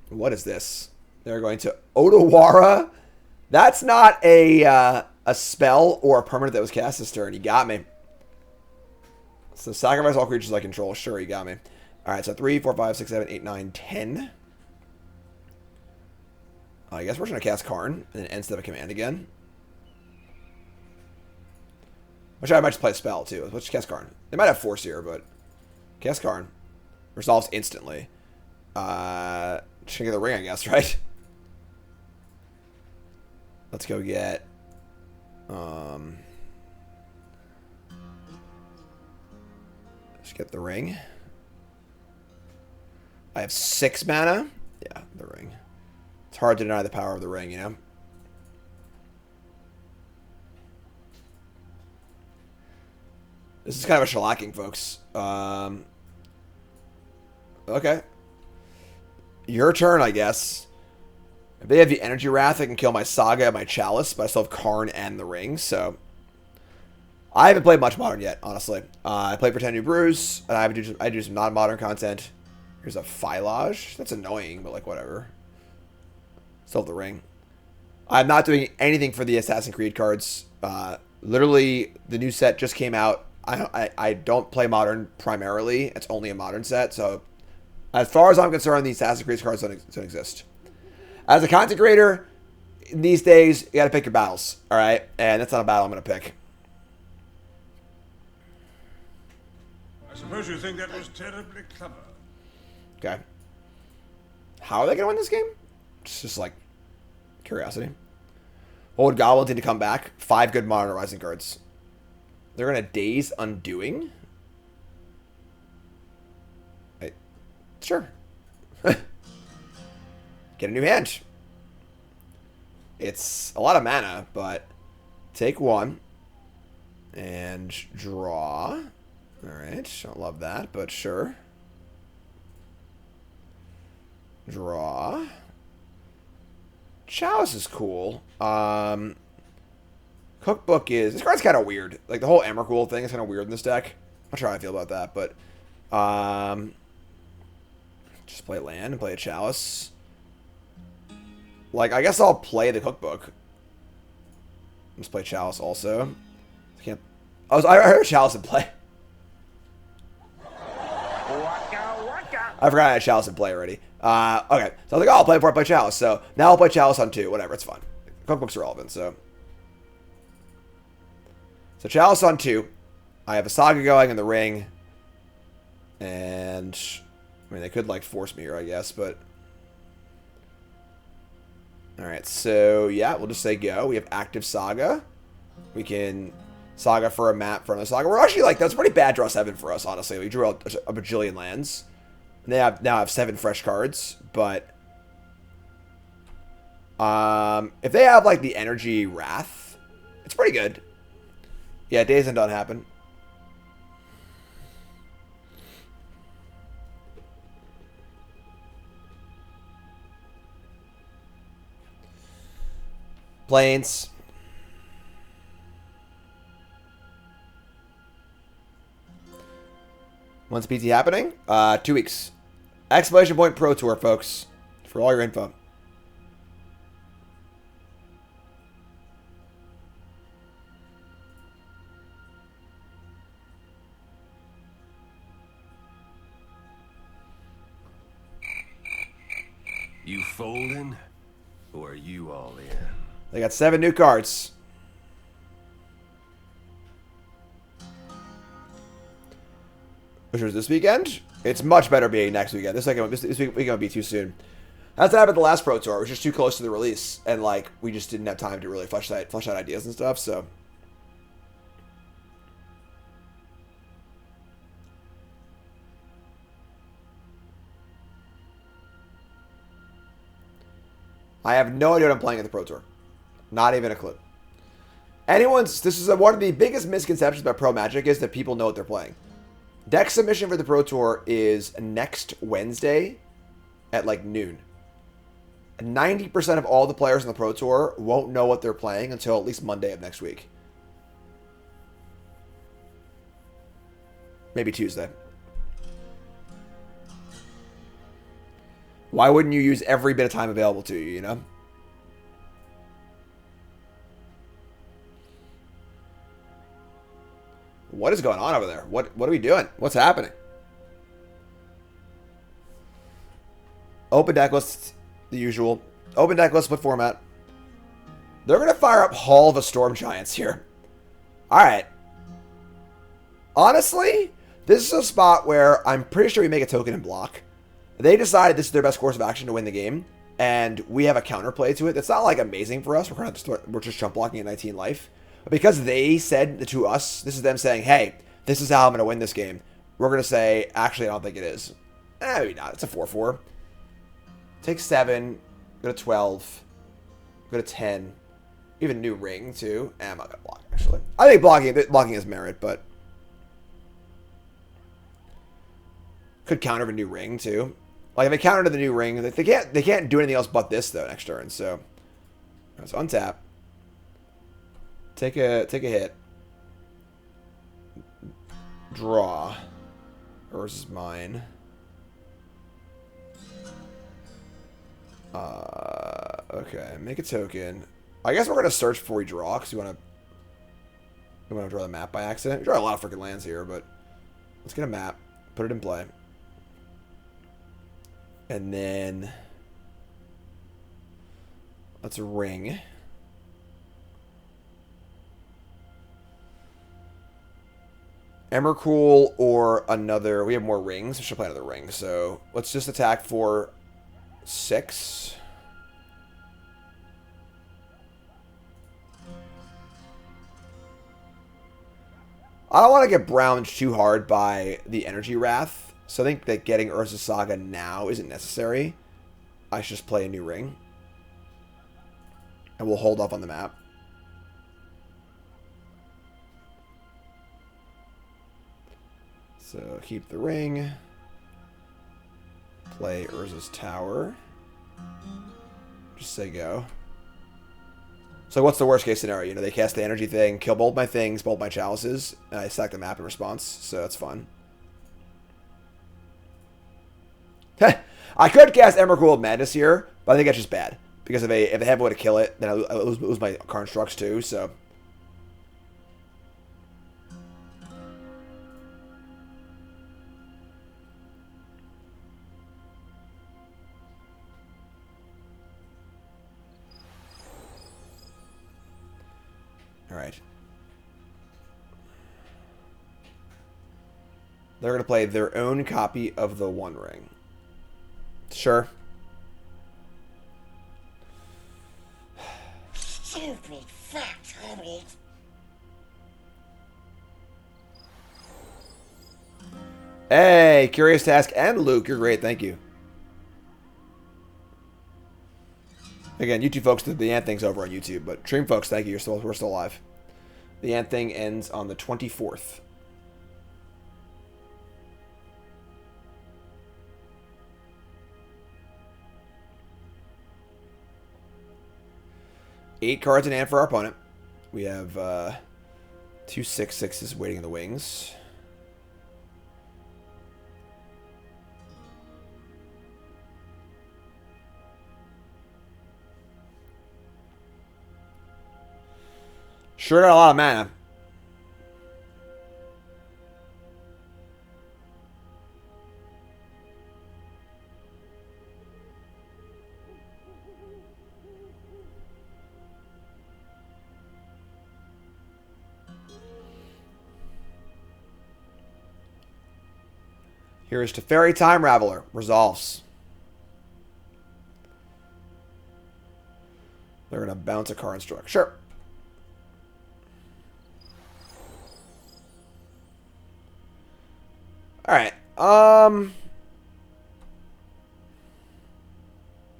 What is this? They're going to Otawara. That's not a spell or a permanent that was cast this turn. You got me. So sacrifice all creatures I control. Sure, you got me. Alright, so 3, 4, 5, 6, 7, 8, 9, 10. I guess we're just going to cast Karn and then end step a command again. Which I might just play a spell too. Let's just cast Karn. They might have Force here, but cast Karn. Resolves instantly. Just gonna get the ring, I guess, right? Let's go get let's get the ring. I have 6 mana. Yeah, the ring. It's hard to deny the power of the ring, you know? This is kind of a shellacking, folks. Okay. Your turn, I guess. If they have the Energy Wrath, I can kill my Saga and my Chalice, but I still have Karn and the ring, so I haven't played much Modern yet, honestly. I played Pretend New Brews, and I do some non-Modern content. Here's a Phylage. That's annoying, but like, whatever. Still have the ring. I'm not doing anything for the Assassin's Creed cards. Literally, the new set just came out. I don't play Modern primarily. It's only a Modern set, so as far as I'm concerned, the Assassin's Creed cards don't exist. As a content creator, these days, you gotta pick your battles, alright? And that's not a battle I'm gonna pick. I suppose you think that was terribly clever. Okay. How are they gonna win this game? It's just like curiosity. Old Goblins need to come back. 5 good Modern Rising cards. They're gonna Daze Undoing? Sure. Get a new hand. It's a lot of mana, but take 1 and draw. Alright, don't love that, but sure. Draw. Chalice is cool. Cookbook is... This card's kind of weird. Like, the whole Emrakul thing is kind of weird in this deck. I'm not sure how I feel about that, but... just play land and play a Chalice. Like, I guess I'll play the Cookbook. Just play Chalice also. I can't... I heard Chalice in play. I forgot I had Chalice in play already. Okay, so I was like, oh, I'll play before I play Chalice. So now I'll play Chalice on 2. Whatever, it's fine. Cookbook's irrelevant, so. So Chalice on 2. I have a Saga going in the ring. And I'm mean, they could, like, force me here, I guess, but... Alright, so, yeah, we'll just say go. We have active Saga. We can Saga for a map from the Saga. We're actually, like, that's a pretty bad draw 7 for us, honestly. We drew out a bajillion lands. And they now have 7 fresh cards, but... if they have, like, the Energy Wrath, it's pretty good. Yeah, Days and Done happen. Planes. When's PT happening? 2 weeks. Exclamation point Pro Tour, folks, for all your info. You folding, or are you all in? They got 7 new cards. Which was this weekend? It's much better being next weekend. This weekend would be too soon. That's what happened the last Pro Tour. It was just too close to the release, and like we just didn't have time to really flesh out ideas and stuff. So. I have no idea what I'm playing at the Pro Tour. Not even a clue. This is one of the biggest misconceptions about Pro Magic is that people know what they're playing. Deck submission for the Pro Tour is next Wednesday at like noon. 90% of all the players on the Pro Tour won't know what they're playing until at least Monday of next week. Maybe Tuesday. Why wouldn't you use every bit of time available to you, you know? What is going on over there? What are we doing? What's happening? Open deck list, the usual. Open deck list, split format. They're going to fire up Hall of a Storm Giants here. Alright. Honestly, this is a spot where I'm pretty sure we make a token and block. They decided this is their best course of action to win the game, and we have a counterplay to it. That's not like amazing for us. We're just jump blocking at 19 life. But because they said to us, this is them saying, hey, this is how I'm going to win this game. We're going to say, actually, I don't think it is. Maybe not. It's a 4-4. Take 7. Go to 12. Go to 10. Even new ring, too. I'm not going to block, actually. I think blocking is merit, but... Could counter a new ring, too. Like, if they counter to the new ring, they can't do anything else but this, though, next turn, so... Let's untap. Take a hit. Draw. Urza's mine. Okay, make a token. I guess we're gonna search before we draw, because we wanna draw the map by accident. We draw a lot of freaking lands here, but let's get a map, put it in play. And then let's ring. Emrakul or another. We have more rings. We should play another ring. So let's just attack for 6. I don't want to get browned too hard by the Energy Wrath. So I think that getting Urza Saga now isn't necessary. I should just play a new ring. And we'll hold off on the map. So keep the ring. Play Urza's Tower. Just say go. So what's the worst case scenario? You know, they cast the energy thing, kill both my things, both my chalices, and I stack the map in response. So that's fun. I could cast Emrakul Madness here, but I think that's just bad. Because if they have a way to kill it, then I lose my Karn Structs too, so... Alright. They're going to play their own copy of the One Ring. Sure. Stupid fat hobbit. Hey, Curious Task and Luke, you're great. Thank you. Again, YouTube folks, the Ant thing's over on YouTube, but Stream folks, thank you. We're still alive. The Ant thing ends on the 24th. Eight cards in hand for our opponent. We have 2 6/6s waiting in the wings. Sure got a lot of mana. Here is Teferi Time Raveler. Resolves. They're going to bounce a Karn struck. Sure. Alright.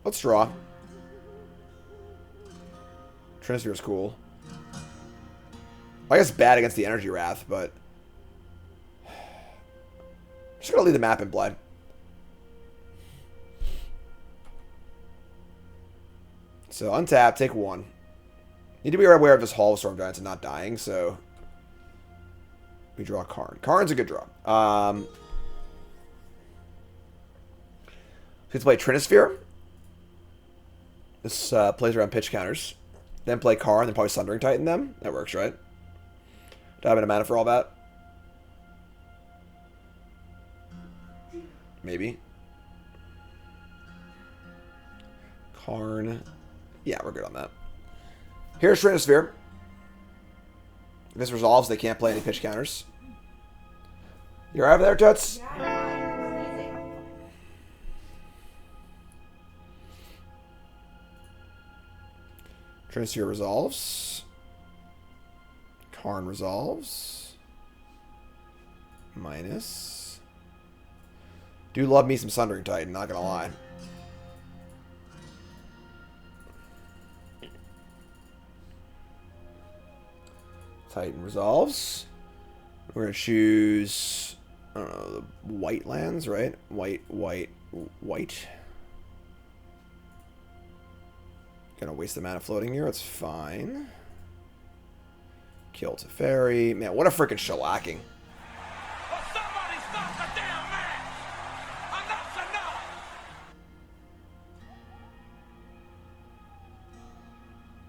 Let's draw. Trinisphere is cool. I guess bad against the Energy Wrath, but just gonna leave the map in play. So untap, take 1. Need to be aware of this Hall of Storm Giants and not dying, so we draw Karn. Karn's a good draw. Let's play Trinisphere. This plays around pitch counters. Then play Karn, then probably Sundering Titan them. That works, right? Do I have enough mana for all that? Maybe. Karn. Yeah, we're good on that. Here's Trinisphere. If this resolves, they can't play any pitch counters. You're over there, Toots? Trinisphere resolves. Karn resolves. Minus. Do love me some Sundering Titan, not gonna lie. Titan resolves. We're going to choose, I don't know, the white lands, right? White. Gonna waste the mana floating here. It's fine. Kill Teferi. Man, what a freaking shellacking.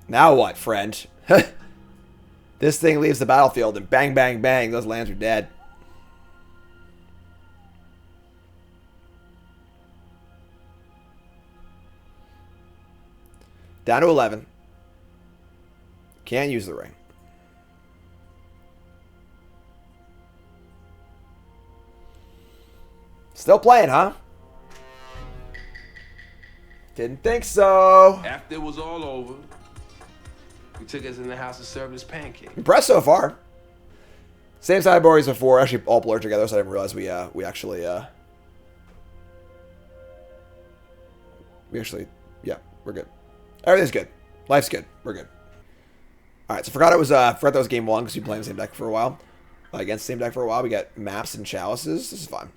Now what, friend? This thing leaves the battlefield and bang, bang, bang, those lands are dead. Down to 11. Can't use the ring. Still playing, huh? Didn't think so. After it was all over, we took us in the house and served us pancakes. Impressed so far. Same sideboard as before. Actually, all blurred together, so I didn't realize we actually, yeah, we're good. Everything's good. Life's good. We're good. All right, so forgot that was game 1 because we played the same deck for a while. Against the same deck for a while, we got maps and chalices. This is fun.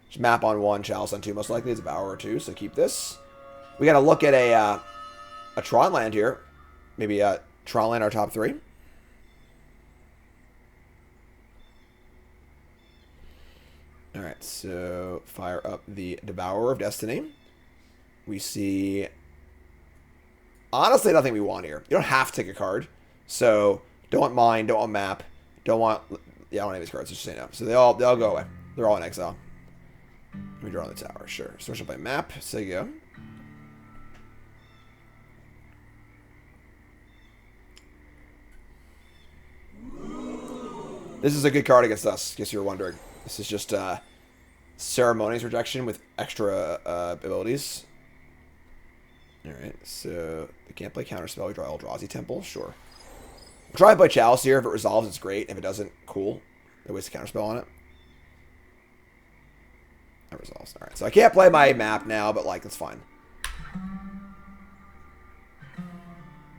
Just map on 1, chalice on 2. Most likely it's a Devourer or 2, so keep this. We got to look at a Tron land here. Maybe Tron land our top 3. All right, so fire up the Devourer of Destiny. We see, honestly, nothing we want here. You don't have to take a card. So don't want mine, don't want map, don't want, yeah, I don't want any of these cards. Just say no. So they all go away. They're all in exile. We draw on the tower, sure. So we'll play map. So you go. This is a good card against us, in case you were wondering. This is just Ceremonies rejection with extra abilities. Alright, so they can't play Counterspell. We draw Eldrazi Temple. Sure. We'll try and play Chalice here. If it resolves, it's great. If it doesn't, cool. They waste a Counterspell on it. That resolves. Alright, so I can't play my map now, but, like, it's fine.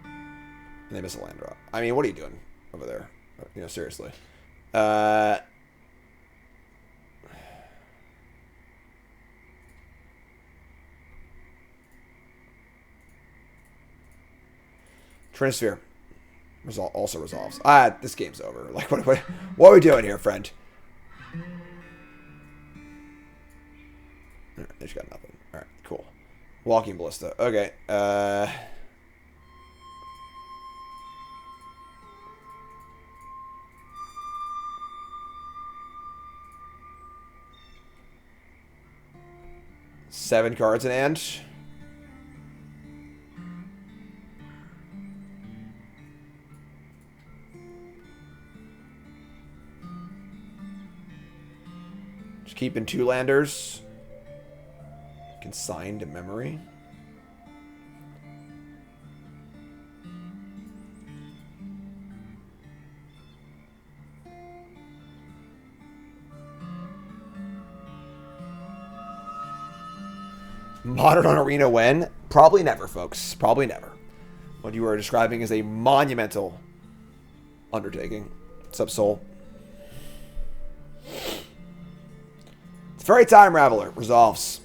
And they miss a land drop. I mean, what are you doing over there? You know, seriously. Trinisphere also resolves. This game's over. Like, what are we doing here, friend? Alright, they just got nothing. Alright, cool. Walking Ballista. Okay, seven cards in hand. Just keeping two landers. Consigned to memory. Modern on Arena when? Probably never, folks. Probably never. What you are describing is a monumental undertaking. What's up, Soul? Fairy Time Raveler resolves.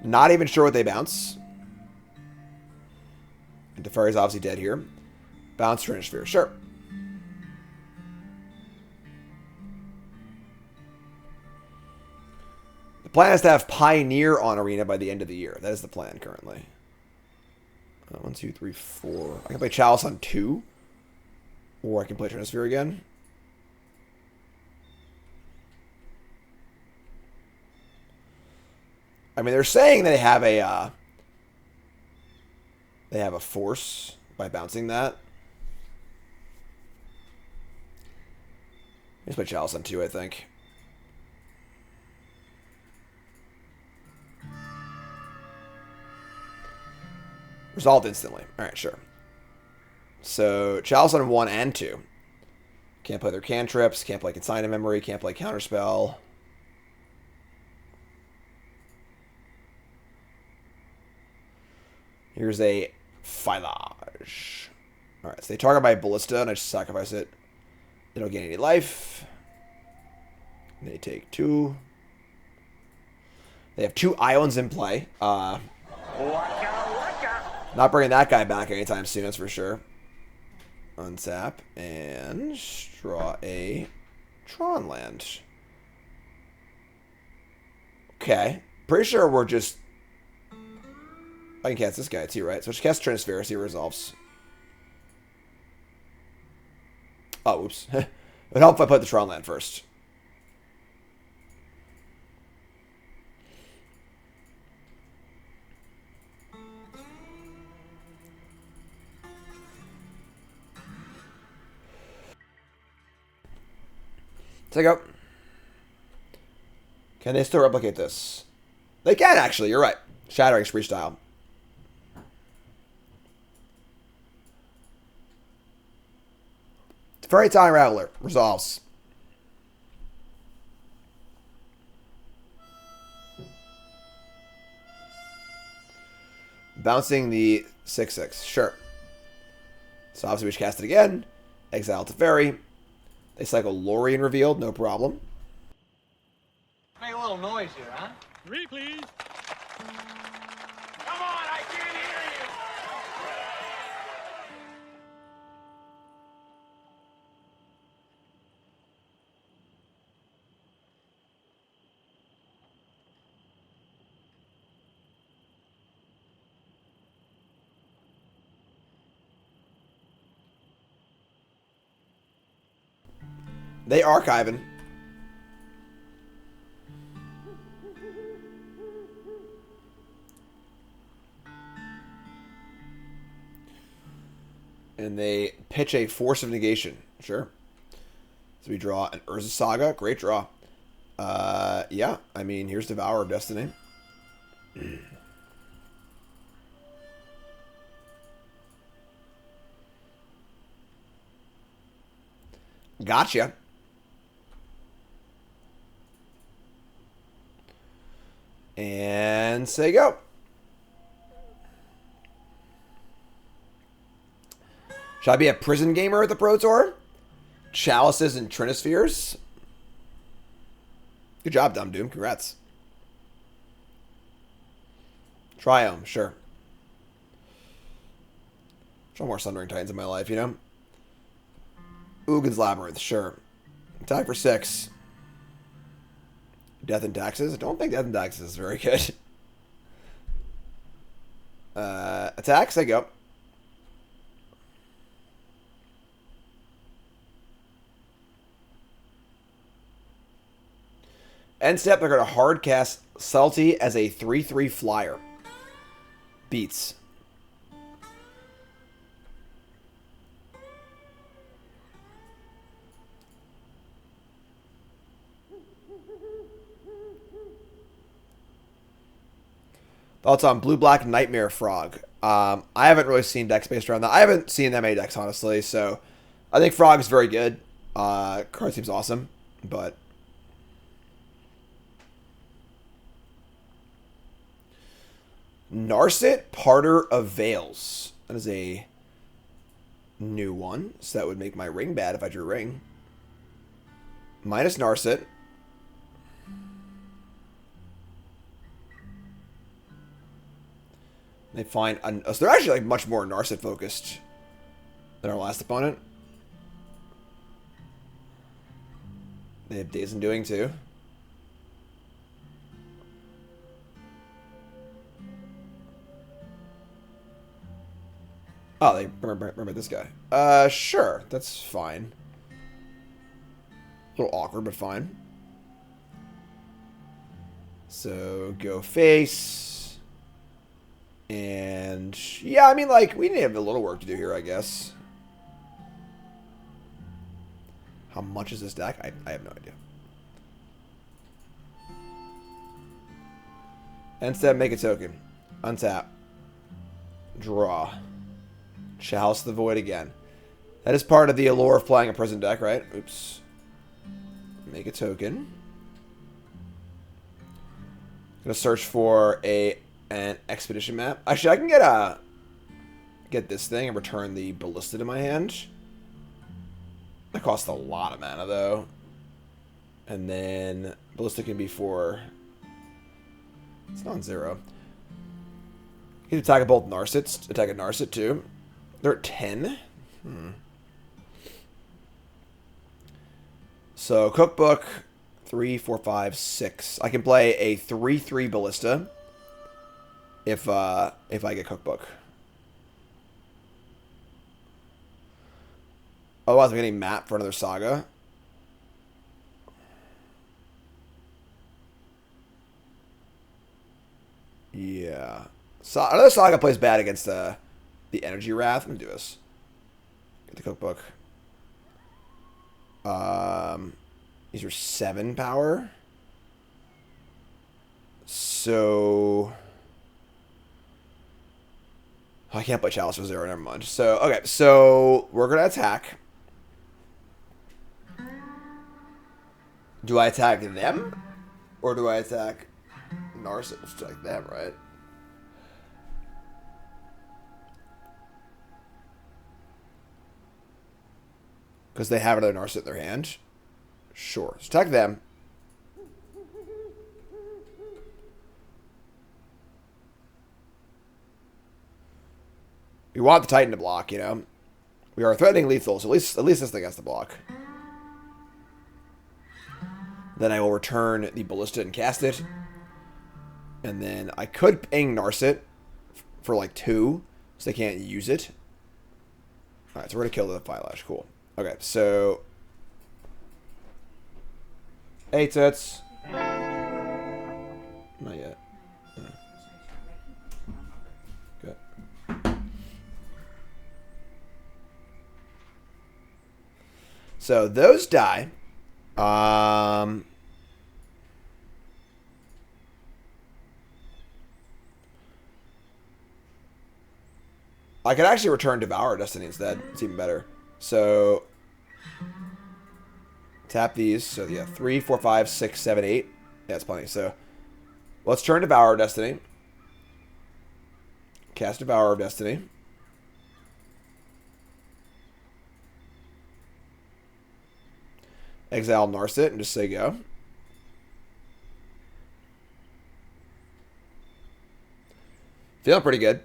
Not even sure what they bounce. And Teferi's obviously dead here. Bounce Trinisphere. Sure. The plan is to have Pioneer on Arena by the end of the year. That is the plan currently. 1, 2, 3, 4. I can play Chalice on 2. Or I can play Trinisphere again. I mean, they're saying they have a force by bouncing that. Let's play Chalice on 2, I think. Resolved instantly. Alright, sure. So, Chalice on 1 and 2. Can't play their cantrips, can't play Consign to Memory, can't play Counterspell. Here's a Filage. Alright, so they target my Ballista, and I just sacrifice it. They don't gain any life. They take 2. They have 2 Ions in play. Not bringing that guy back anytime soon, that's for sure. Untap and draw a Tron land. Okay. Pretty sure we're just... I can cast this guy too, right? So just cast Trinisphere, see what resolves. Oh, oops. It would help if I put the Tron land first. Take out. Can they still replicate this? They can, actually. You're right. Shattering Spree style. Fairy Time Raveler. Resolves. Bouncing the 6/6. Sure. So obviously we should cast it again. Exile Teferi. They cycle Lorien revealed, no problem. Make a little noise here, huh? 3, please. Come on, I can't hear you! They archiving. And they pitch a Force of Negation. Sure. So we draw an Urza Saga. Great draw. Yeah, I mean, here's Devourer of Destiny. Gotcha. And say go. Should I be a prison gamer at the Pro Tour? Chalices and Trinispheres? Good job, Dumb Doom. Congrats. Triome, sure. Show more Sundering Titans in my life, you know? Ugin's Labyrinth, sure. Attack for 6. Death and Taxes? I don't think Death and Taxes is very good. Attacks, there you go. End step, they're going to hard cast Subtlety as a 3/3 flyer. Beats. Thoughts on Blue-Black Nightmare Frog? I haven't really seen decks based around that. I haven't seen that many decks, honestly, so I think Frog is very good. Card seems awesome, but... Narset, Parter of Veils. That is a new one, so that would make my ring bad if I drew ring. Minus Narset. They find... so they're actually like much more Narset focused than our last opponent. They have Days in Doing too. Oh, they remember this guy. Sure. That's fine. A little awkward, but fine. So, go face. And, yeah, I mean, like, we need to have a little work to do here, I guess. How much is this deck? I have no idea. Instead, make a token. Untap. Draw. Chalice the Void again. That is part of the allure of playing a prison deck, right? Oops. Make a token. Gonna search for an expedition map. Actually, I can get this thing and return the Ballista to my hand. That costs a lot of mana, though. And then Ballista can be for... It's non-zero. You can attack both Narsets. Attack a Narset, too. They're at 10. So, Cookbook, 3, 4, 5, 6. I can play a 3/3 Ballista if I get Cookbook. Otherwise, I'm getting map for another Saga. Yeah. So, another Saga plays bad against the Energy Wrath. Let me do this. Get the Cookbook. These are 7 power. So... I can't play Chalice for 0, never mind. So, okay, so we're going to attack. Do I attack them? Or do I attack Narset? Let's attack them, right? Because they have another Narset in their hand. Sure. Let's attack them. We want the Titan to block, you know. We are threatening lethal, so at least this thing has to block. Then I will return the Ballista and cast it. And then I could ping Narset for like 2, so they can't use it. Alright, so we're going to kill the Firelash. Cool. Okay, so... Hey, Toots. Not yet. Good. So those die. I could actually return Devourer of Destiny instead. It's even better. So tap these. So yeah, 3, 4, 5, 6, 7, 8. Yeah, that's plenty. So let's turn Devourer of Destiny. Cast Devourer of Destiny. Exile Narset and just say go. Feeling pretty good.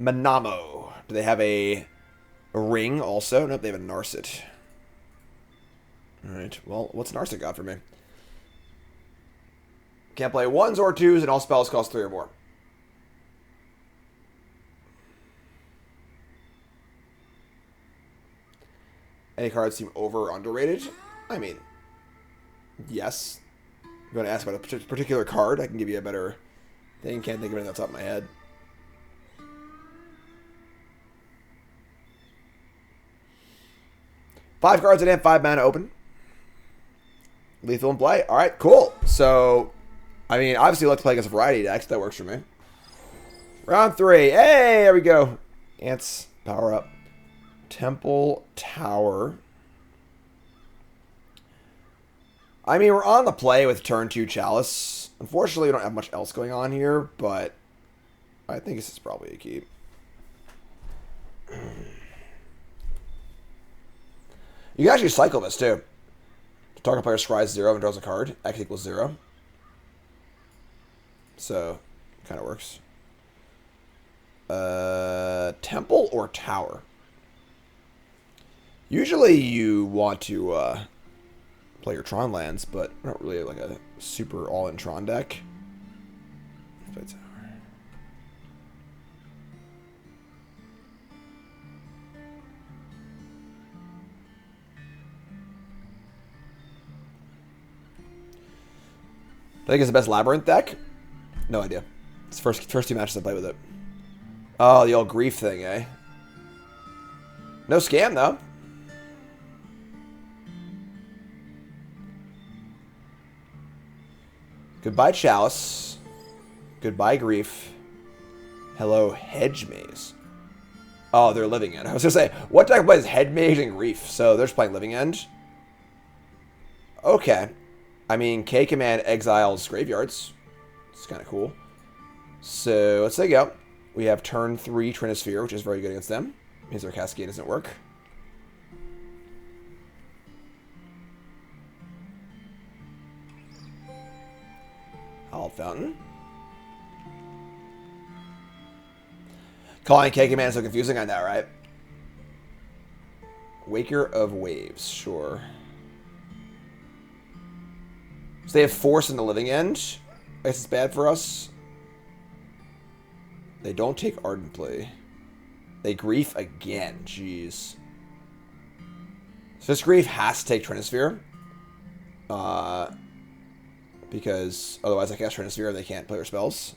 Manamo. Do they have a ring also? Nope, they have a Narset. Alright, well, what's Narset got for me? Can't play 1s or 2s, and all spells cost 3 or more. Any cards seem over or underrated? I mean, yes. If you want to ask about a particular card, I can give you a better thing. Can't think of it off the top of my head. Five cards in hand, 5 mana open. Lethal in play. Alright, cool. So, I mean, obviously you like to play against a variety of decks. That works for me. Round 3. Hey, there we go. Ants, power up. Temple Tower. I mean, we're on the play with turn 2 Chalice. Unfortunately, we don't have much else going on here, but I think this is probably a keep. You can actually cycle this, too. Target player scries 0 and draws a card. X equals 0. So, kind of works. Temple or Tower? Usually you want to play your Tron lands, but not really like a super all-in Tron deck. Play Tower. I think it's the best Labyrinth deck. No idea. It's the first 2 matches I played with it. Oh, the old grief thing, eh? No scam though. Goodbye Chalice. Goodbye Grief. Hello Hedge Maze. Oh, they're Living End. I was gonna say, what deck plays Hedge Maze and Grief? So they're just playing Living End. Okay. I mean, K Command exiles graveyards. It's kind of cool. So let's take out. We have turn 3 Trinisphere, which is very good against them. Means their Cascade doesn't work. Hallowed Fountain. Calling K Command is so confusing, I know, right? Waker of Waves, sure. So they have Force in the Living End. I guess it's bad for us. They don't take Ardent Play. They Grief again. Jeez. So this Grief has to take Trinisphere. Because otherwise I cast Trinisphere and they can't play their spells.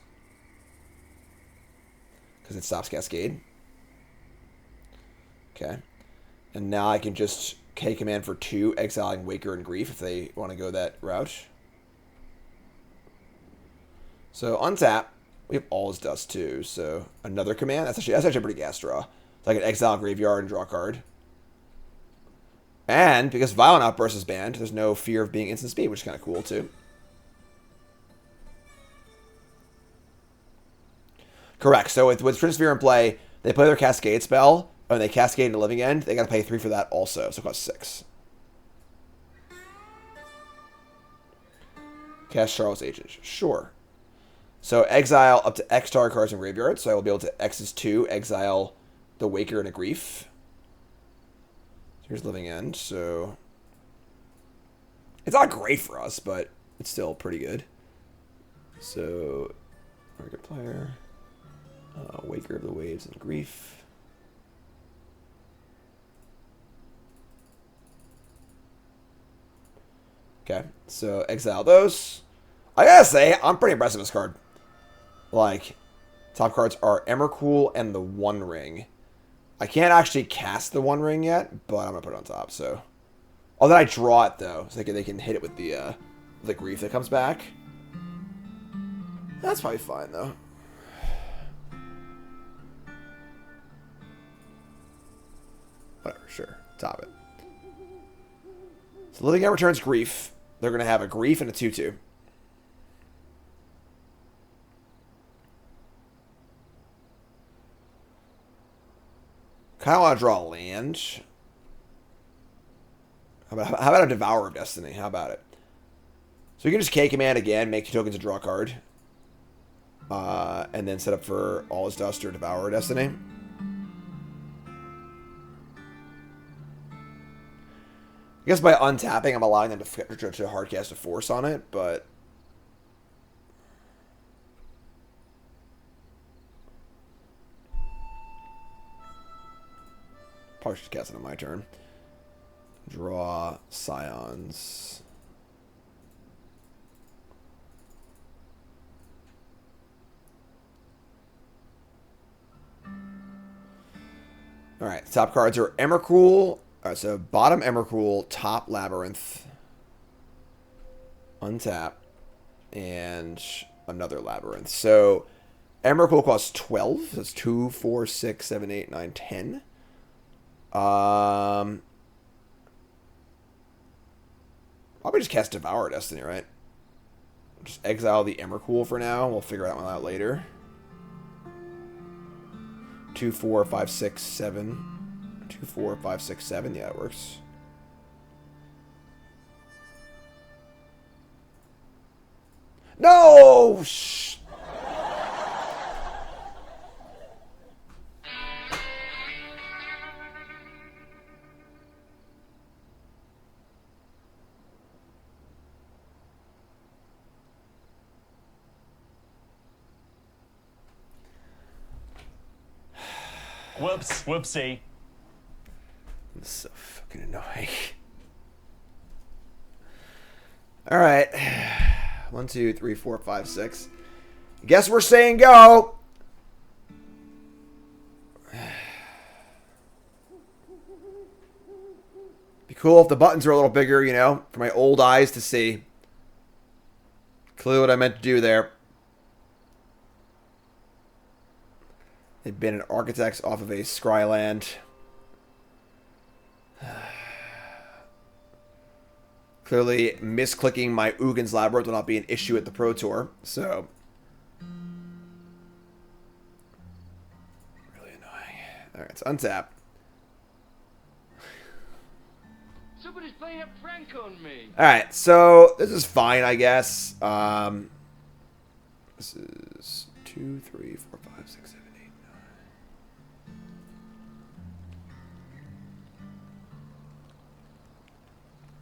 Because it stops Cascade. Okay. And now I can just K Command for 2, exiling Waker and Grief if they want to go that route. So untap. We have All's Dust too, so another command. That's actually a pretty gas draw. So I can exile graveyard and draw a card. And because Violent Outburst is banned, there's no fear of being instant speed, which is kind of cool too. Correct. So with Trinisphere in play, they play their Cascade spell, and they Cascade into Living End. They got to pay 3 for that also, so it costs 6. Cast Charles Ages. Sure. So exile up to X target cards in graveyard. So I will be able to X's 2, exile the Waker and a Grief. Here's Living End. So it's not great for us, but it's still pretty good. So very good player. Waker of the Waves and Grief. Okay, so exile those. I gotta say, I'm pretty impressed with this card. Like, Top cards are Emrakul and the One Ring. I can't actually cast the One Ring yet, but I'm going to put it on top, so. Oh, then I draw it, though, so they can hit it with the Grief that comes back. That's probably fine, though. Whatever, sure. Top it. So Living End returns Grief. They're going to have a Grief and a 2/2. Kind of want to draw a land. How about a Devourer of Destiny? How about it? So you can just K-Command again, make 2 tokens and draw a card. And then set up for All Is Dust or Devourer of Destiny. I guess by untapping, I'm allowing them to hardcast a Force on it, but... Probably should cast it on my turn. Draw Scions. Alright, top cards are Emrakul. Alright, so bottom Emrakul, top Labyrinth. Untap. And another Labyrinth. So Emrakul costs 12. That's 2, 4, 6, 7, 8, 9, 10. Probably just cast Devour Destiny, right? Just exile the Emrakul for now. We'll figure that one out later. 2, 4, 5, 6, 7. 2, 4, 5, 6, 7. Yeah, it works. No! Shh! Whoops. Whoopsie. This is so fucking annoying. Alright. 1, 2, 3, 4, 5, 6. Guess we're saying go! Be cool if the buttons are a little bigger, you know, for my old eyes to see. Clearly what I meant to do there. They've been an Architects off of a Scryland. Clearly, misclicking my Ugin's Labyrinth will not be an issue at the Pro Tour, so... Really annoying. Alright, it's untap. Somebody's playing a prank on me. Alright, so this is fine, I guess. This is 2, 3, 4, 5, 6, 7, 8,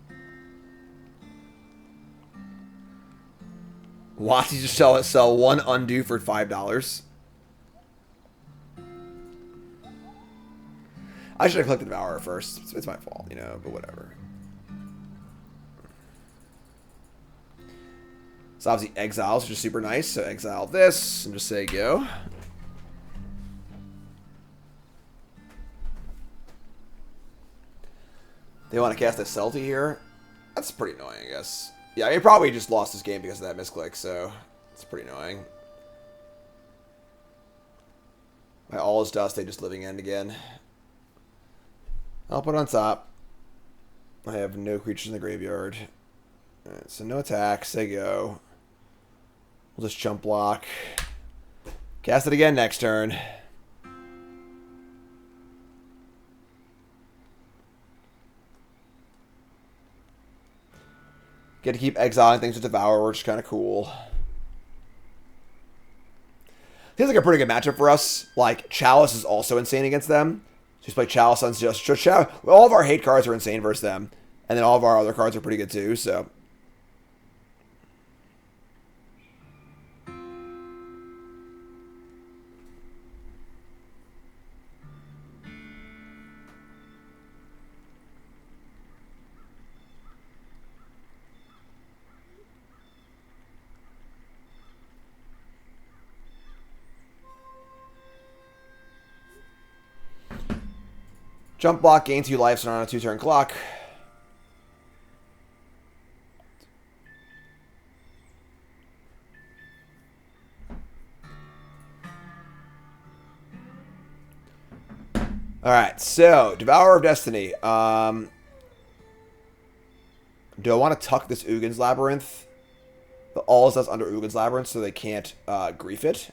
9. Watsy just sell one undo for $5. I should have clicked the Devourer first. It's my fault, you know, but whatever. So obviously exiles, which is super nice. So exile this and just say go. They want to cast a Celti here. That's pretty annoying, I guess. Yeah, he probably just lost this game because of that misclick, so it's pretty annoying. My All Is Dust, they just Living End again. I'll put it on top. I have no creatures in the graveyard. Alright, so no attacks. They go. We'll just jump block. Cast it again next turn. Get to keep exiling things with Devour, which is kind of cool. Feels like a pretty good matchup for us. Like, Chalice is also insane against them. So just play Chalice on just Chalice. All of our hate cards are insane versus them. And then all of our other cards are pretty good too, so... Jump block, gain 2 life, so on a 2-turn clock. Alright, so, Devourer of Destiny. Do I want to tuck this Ugin's Labyrinth? The all that's under Ugin's Labyrinth so they can't grief it?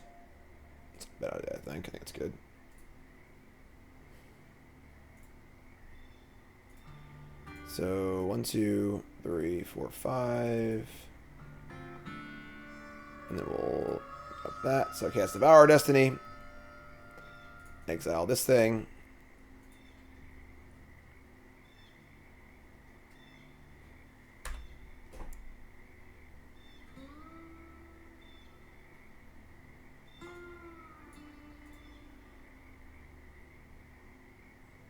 It's a bad idea, I think. I think it's good. So, 1, 2, 3, 4, 5. And then we'll up that. So, cast Devourer of Destiny. Exile this thing.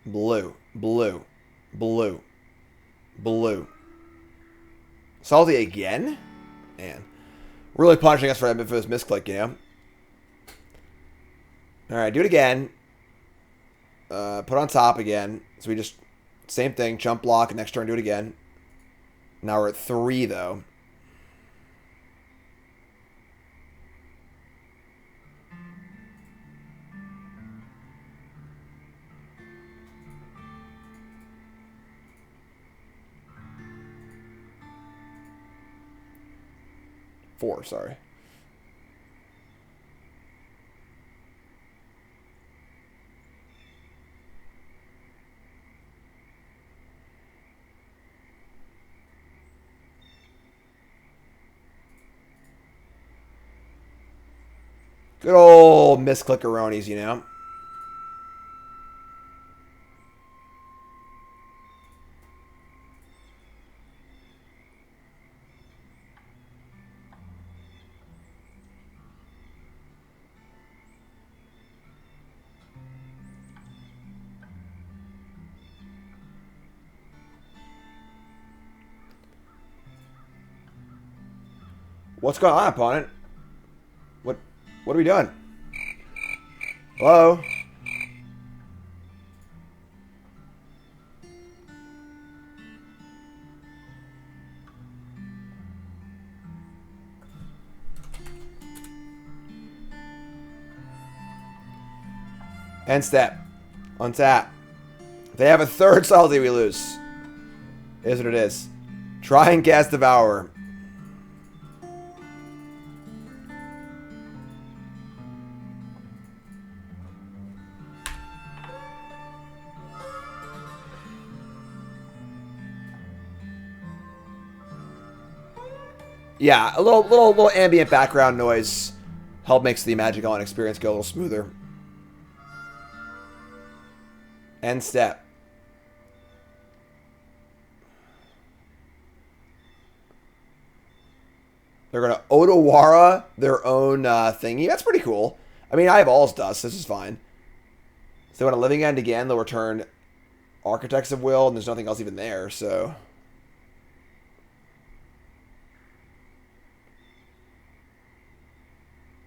Blue, blue, blue, blue. Salty again? Man. Really punishing us for this misclick, you know? Alright, do it again. Put on top again. So we just, same thing, jump block, next turn do it again. Now we're at 3, though. Four, sorry. Good old misclickeronis, you know? What's going on, opponent? What are we doing? Hello? End step. Untap. If they have a third salty, we lose. It is what it is. Try and cast Devourer. Yeah, a little ambient background noise makes the Magic On experience go a little smoother. End step. They're gonna Otawara their own thingy. That's pretty cool. I mean, I have All's Dust. This is fine. So they want a Living End again. They'll return Architects of Will, and there's nothing else even there. So.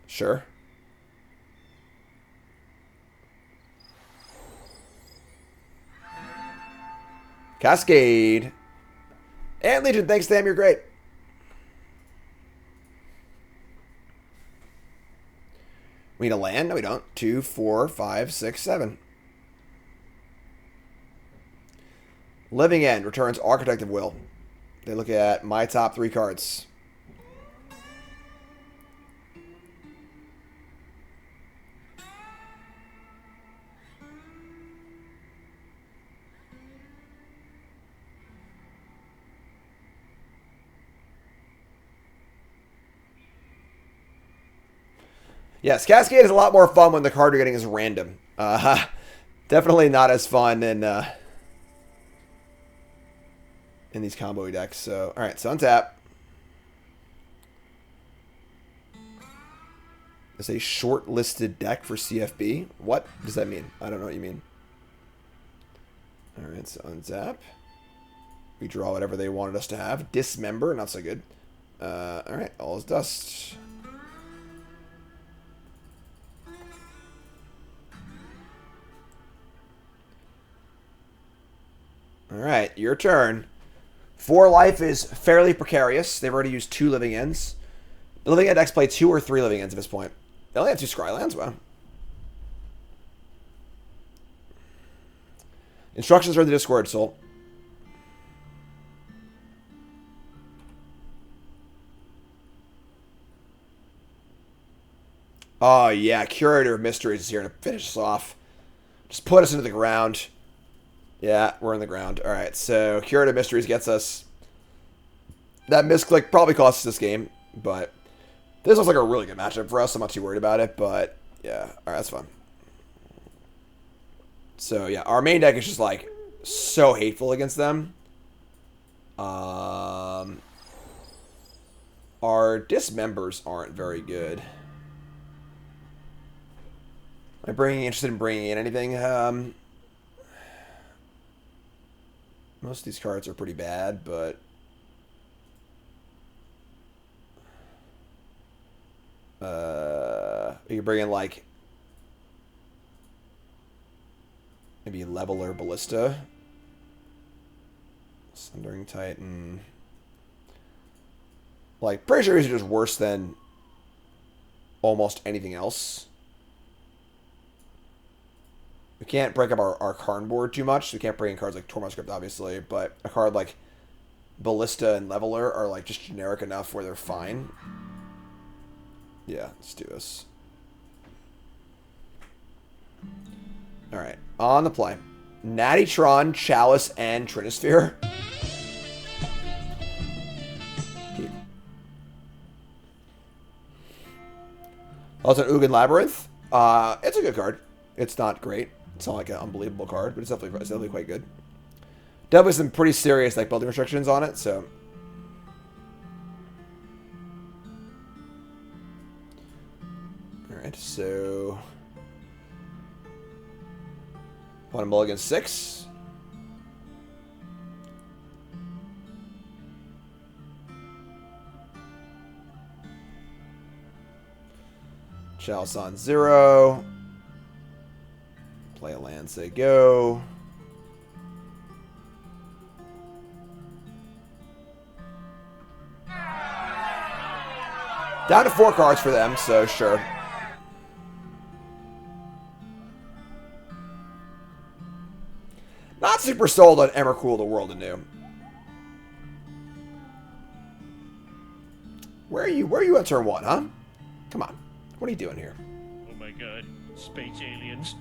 Sure. Cascade. And Legion, thanks, Sam. You're great. We need a land? No, we don't. 2, 4, 5, 6, 7. Living End returns Architect of Will. They look at my top 3 cards. Yes, Cascade is a lot more fun when the card you're getting is random. Definitely not as fun in these combo decks. So, all right, so untap. It's a short-listed deck for CFB. What does that mean? I don't know what you mean. All right, so untap. We draw whatever they wanted us to have. Dismember, not so good. All right, All's Dust. Alright, your turn. 4 life is fairly precarious. They've already used 2 living ends. The living end decks play 2 or 3 living ends at this point. They only have 2 Scrylands, wow. Instructions are in the Discord, Soul. Oh, yeah. Curator of Mysteries is here to finish us off. Just put us into the ground. Yeah, we're in the ground. Alright, so Curator of Mysteries gets us. That misclick probably costs us this game, but this looks like a really good matchup for us. I'm not too worried about it, but yeah. Alright, that's fun. So, yeah, our main deck is just, like, so hateful against them. Our Dismembers aren't very good. Am I interested in bringing in anything? Most of these cards are pretty bad, but you can bring in like maybe Leveler Ballista, Sundering Titan. Like, pretty sure these are just worse than almost anything else. We can't break up our Karn board too much. So we can't bring in cards like Tormod Script, obviously. But a card like Ballista and Leveler are like just generic enough where they're fine. Yeah, let's do this. Alright, on the play. Natty Tron, Chalice, and Trinisphere. Also, Ugin Labyrinth. It's a good card. It's not great. It's not like an unbelievable card, but it's definitely quite good. Definitely some pretty serious like building restrictions on it, so. Alright, so. Want to mulligan 6. Chalice on 0. Play a land, say go. Down to 4 cards for them, so sure. Not super sold on Emrakul, the World Anew. Where are you on turn 1, huh? Come on. What are you doing here? Oh my god. Space aliens.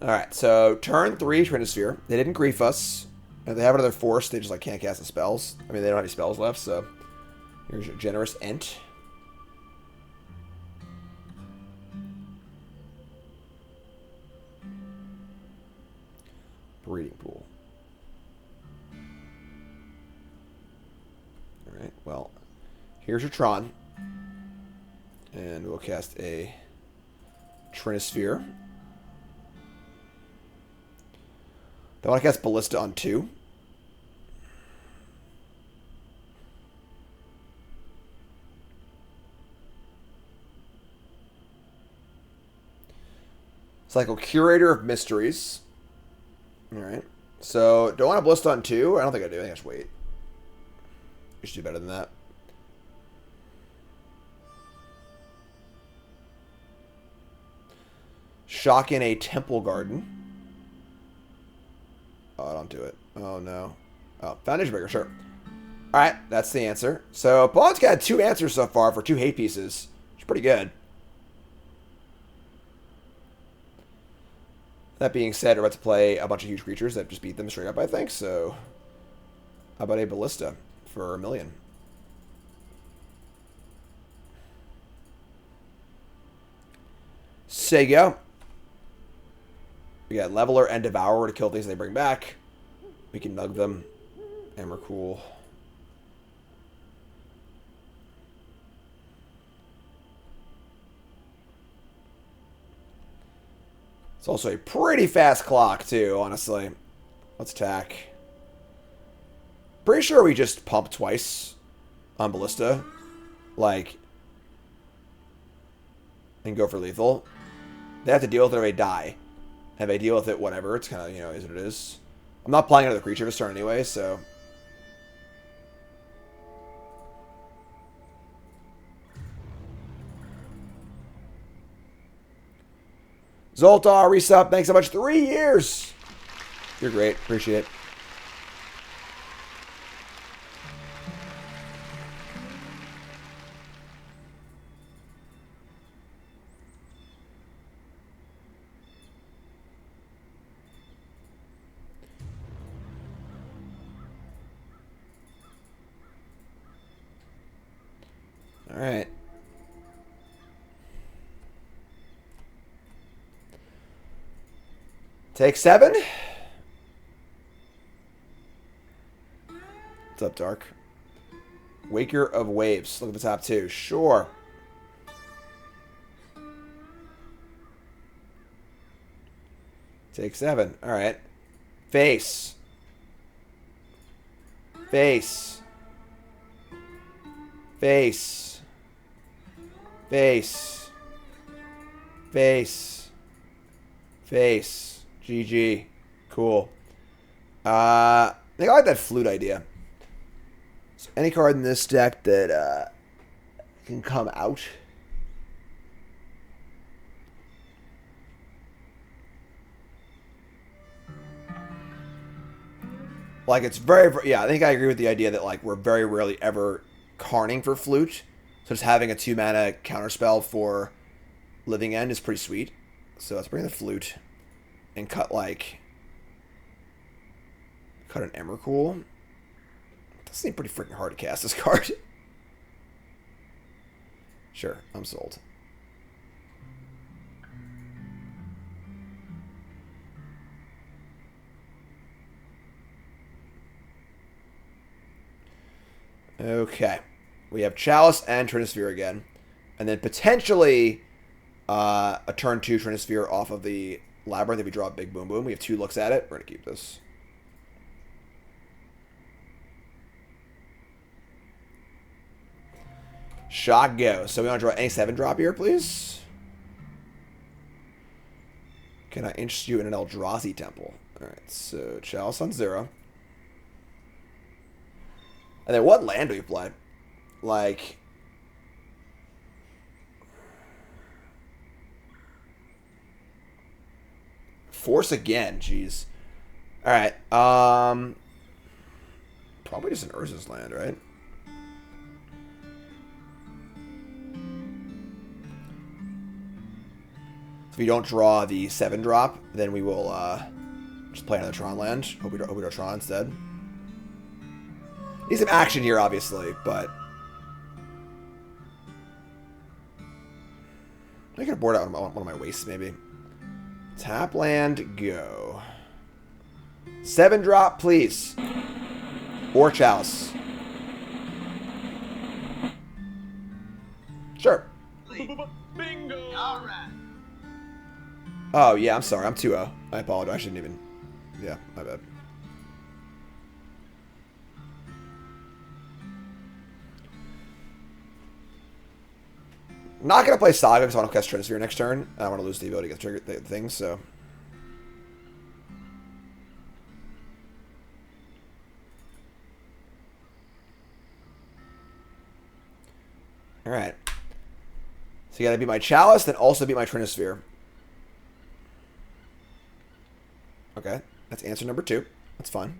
Alright, so turn 3, Trinisphere. They didn't grief us. If they have another force, they just like can't cast the spells. I mean, they don't have any spells left, so here's your generous Ent. Breeding Pool. Alright, well, here's your Tron. And we'll cast a Trinisphere. They want to cast Ballista on 2. Cycle Curator of Mysteries. Alright. So, do I want to Ballista on 2? I don't think I do. I think I should wait. You should do better than that. Shock in a Temple Garden. Oh, don't do it. Oh, no. Oh, Foundation Breaker, sure. Alright, that's the answer. So, opponent's got 2 answers so far for 2 hate pieces. Which is pretty good. That being said, we're about to play a bunch of huge creatures that just beat them straight up, I think. So, how about a Ballista for 1 million? Saga. We got Leveler and Devourer to kill things they bring back. We can nug them. Emrakul. It's also a pretty fast clock, too, honestly. Let's attack. Pretty sure we just pump twice on Ballista. Like, and go for lethal. They have to deal with it or they die. And if they deal with it, whatever. It's kind of, you know, is what it is. I'm not playing another creature this turn anyway, so... Zoltar, resub, thanks so much. 3 years! You're great. Appreciate it. All right. Take 7. What's up, Dark? Waker of Waves. Look at the top 2. Sure. Take 7. All right. Face. Face. Face. Face. Face. Face. GG. Cool. I think I like that flute idea. So any card in this deck that can come out. Like, it's very, yeah, I think I agree with the idea that, like, we're very rarely ever Karning for flute. So just having a 2-mana counterspell for Living End is pretty sweet. So let's bring the flute and cut, like, cut an Emrakul. That seems pretty freaking hard to cast this card. Sure, I'm sold. Okay. We have Chalice and Trinisphere again. And then potentially a turn 2 Trinisphere off of the Labyrinth if we draw a big boom boom. We have 2 looks at it. We're going to keep this. Shot go. So we want to draw any 7-drop here, please. Can I interest you in an Eldrazi Temple? Alright, so Chalice on 0. And then what land do we play? Like... Force again, jeez. Alright, probably just an Urza's land, right? If we don't draw the 7-drop, then we will just play another Tron land. Hope we draw Tron instead. Need some action here, obviously, but... I could board out one of my wastes, maybe. Tap land, go. 7-drop, please. Or Chalice. Sure. Bingo! All right. Oh, yeah, I'm sorry. I'm 2-0. I apologize. I shouldn't even... Yeah, my bad. I'm not going to play Saga because I want to cast Trinisphere next turn. I want to lose the ability to get trigger things, so... Alright. So you gotta beat my Chalice, then also beat my Trinisphere. Okay, that's answer number 2. That's fine.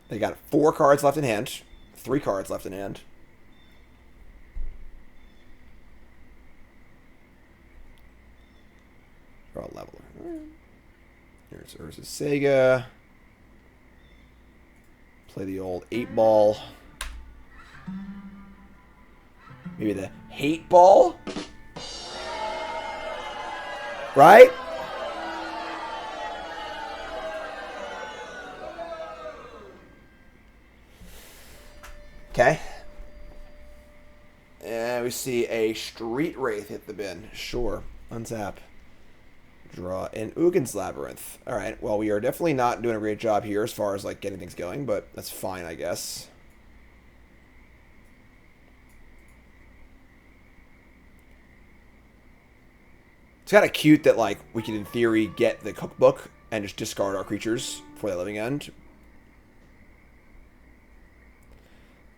They got 4 cards left in hand. 3 cards left in hand. Draw a Leveler. Here's Urza Saga. Play the old 8-ball. Maybe the hate ball? Right? Okay. And we see a Street Wraith hit the bin. Sure. Untap. Draw an Ugin's Labyrinth. Alright, well, we are definitely not doing a great job here as far as, like, getting things going, but that's fine, I guess. It's kind of cute that, like, we can, in theory, get the cookbook and just discard our creatures for the living end.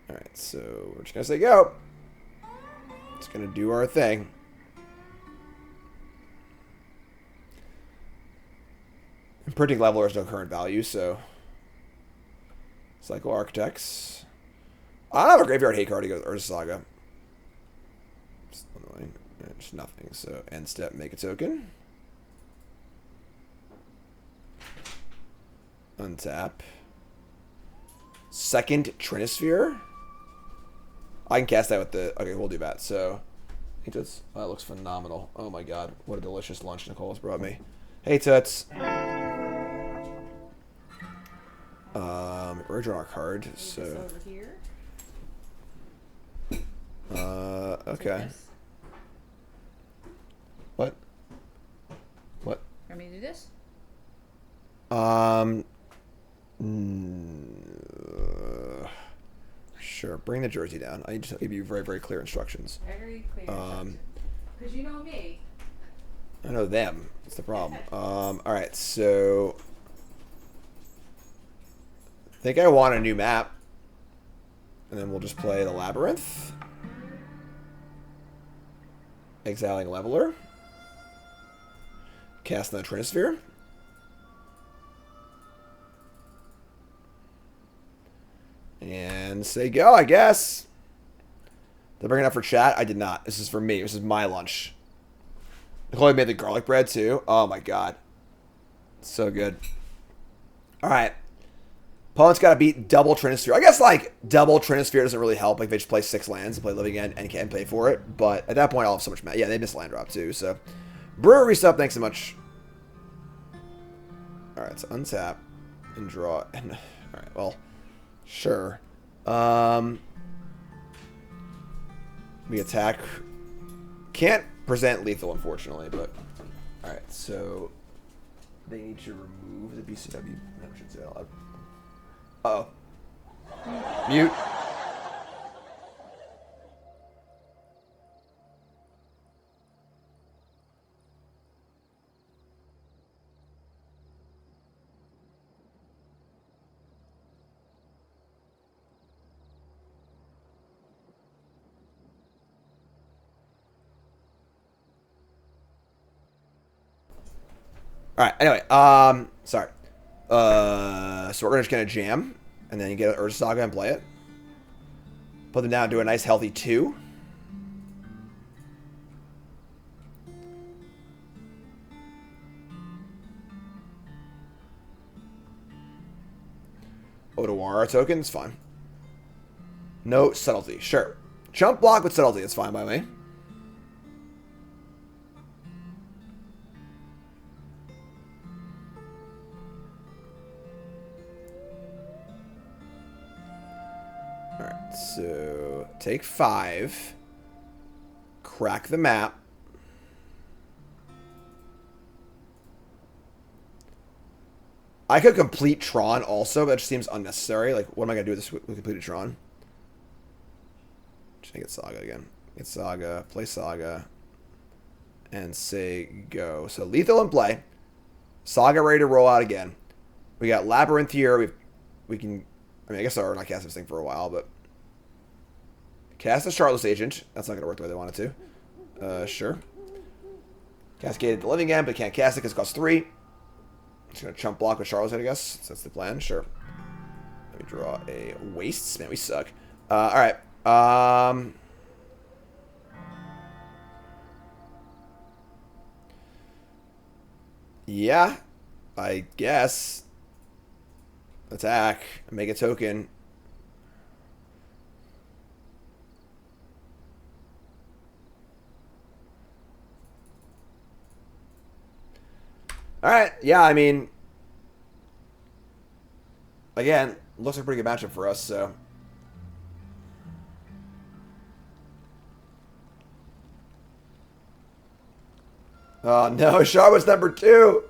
Alright, so we're just going to say go. It's going to do our thing. Imprinting Leveler has no current value, so... Cycle Architects. I don't have a graveyard hate card to go with Urza Saga. Just nothing, so end step, make a token. Untap. Second Trinisphere. I can cast that with the... Okay, we'll do that. So, that looks phenomenal. Oh my god, what a delicious lunch Nicole's brought me. Hey, Toots. We're drawing our card, so... Over here. Okay. What? What? Want me to do this? Sure. Bring the jersey down. I need to give you very, very clear instructions. Very clear instructions. Because you know me. I know them. That's the problem. Alright, so... I think I want a new map. And then we'll just play the Labyrinth. Exiling Leveler. Casting the Trinisphere. And say go, I guess. Did I bring it up for chat? I did not. This is for me. This is my lunch. Nicole made the garlic bread too. Oh my god. So good. Alright. Opponent's got to beat double Trinisphere. I guess, like, double Trinisphere doesn't really help. Like, they just play 6 lands and play Living End and can pay for it. But at that point, I'll have so much... Yeah, they missed land drop, too. So, Brewery sub, thanks so much. Alright, so untap and draw. And, alright, well, sure. We attack. Can't present lethal, unfortunately, but... Alright, so... They need to remove the BCW. No, I should say that loud. Uh-oh. Mute. Alright, anyway, sorry. So we're just gonna jam, and then you get an Urza Saga and play it. Put them down, do a nice healthy 2. Otawara tokens, fine. No subtlety, sure. Chump block with subtlety, it's fine by me. So, take 5. Crack the map. I could complete Tron also, but it just seems unnecessary. Like, what am I going to do with this with completed Tron? Just get Saga again. Get Saga, play Saga, and say go. So, lethal in play. Saga ready to roll out again. We got Labyrinth here. We can... I mean, I guess I'll not cast this thing for a while, but... Cast the Charlotte's Agent. That's not going to work the way they want it to. Sure. Cascade the Living End, but can't cast it because it costs 3. Just going to chump block with Charlotte's, I guess. That's the plan. Sure. Let me draw a Wastes. Man, we suck. Alright. Yeah. I guess. Attack. Make a token. Alright, yeah, I mean... Again, looks like a pretty good matchup for us, so... Oh, no, Charlotte's number 2!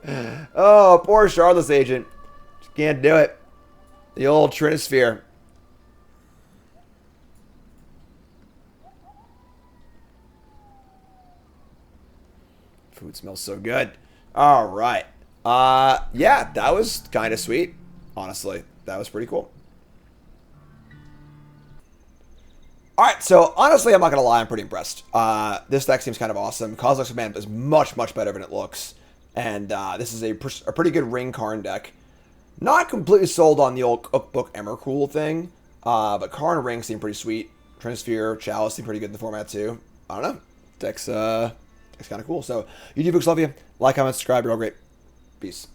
Oh, poor Charlotte's Agent. Just can't do it. The old Trinisphere. Food It smells so good. All right. Yeah, that was kind of sweet. Honestly, that was pretty cool. All right, so honestly, I'm not going to lie, I'm pretty impressed. This deck seems kind of awesome. Kozilek's Command is much, much better than it looks. And this is a pretty good ring Karn deck. Not completely sold on the old Cookbook Emrakul thing, but Karn and Ring seem pretty sweet. Trinisphere, Chalice seem pretty good in the format too. I don't know. Deck's kind of cool. So, YouTube folks, love you. Like, comment, subscribe. You're all great. Peace.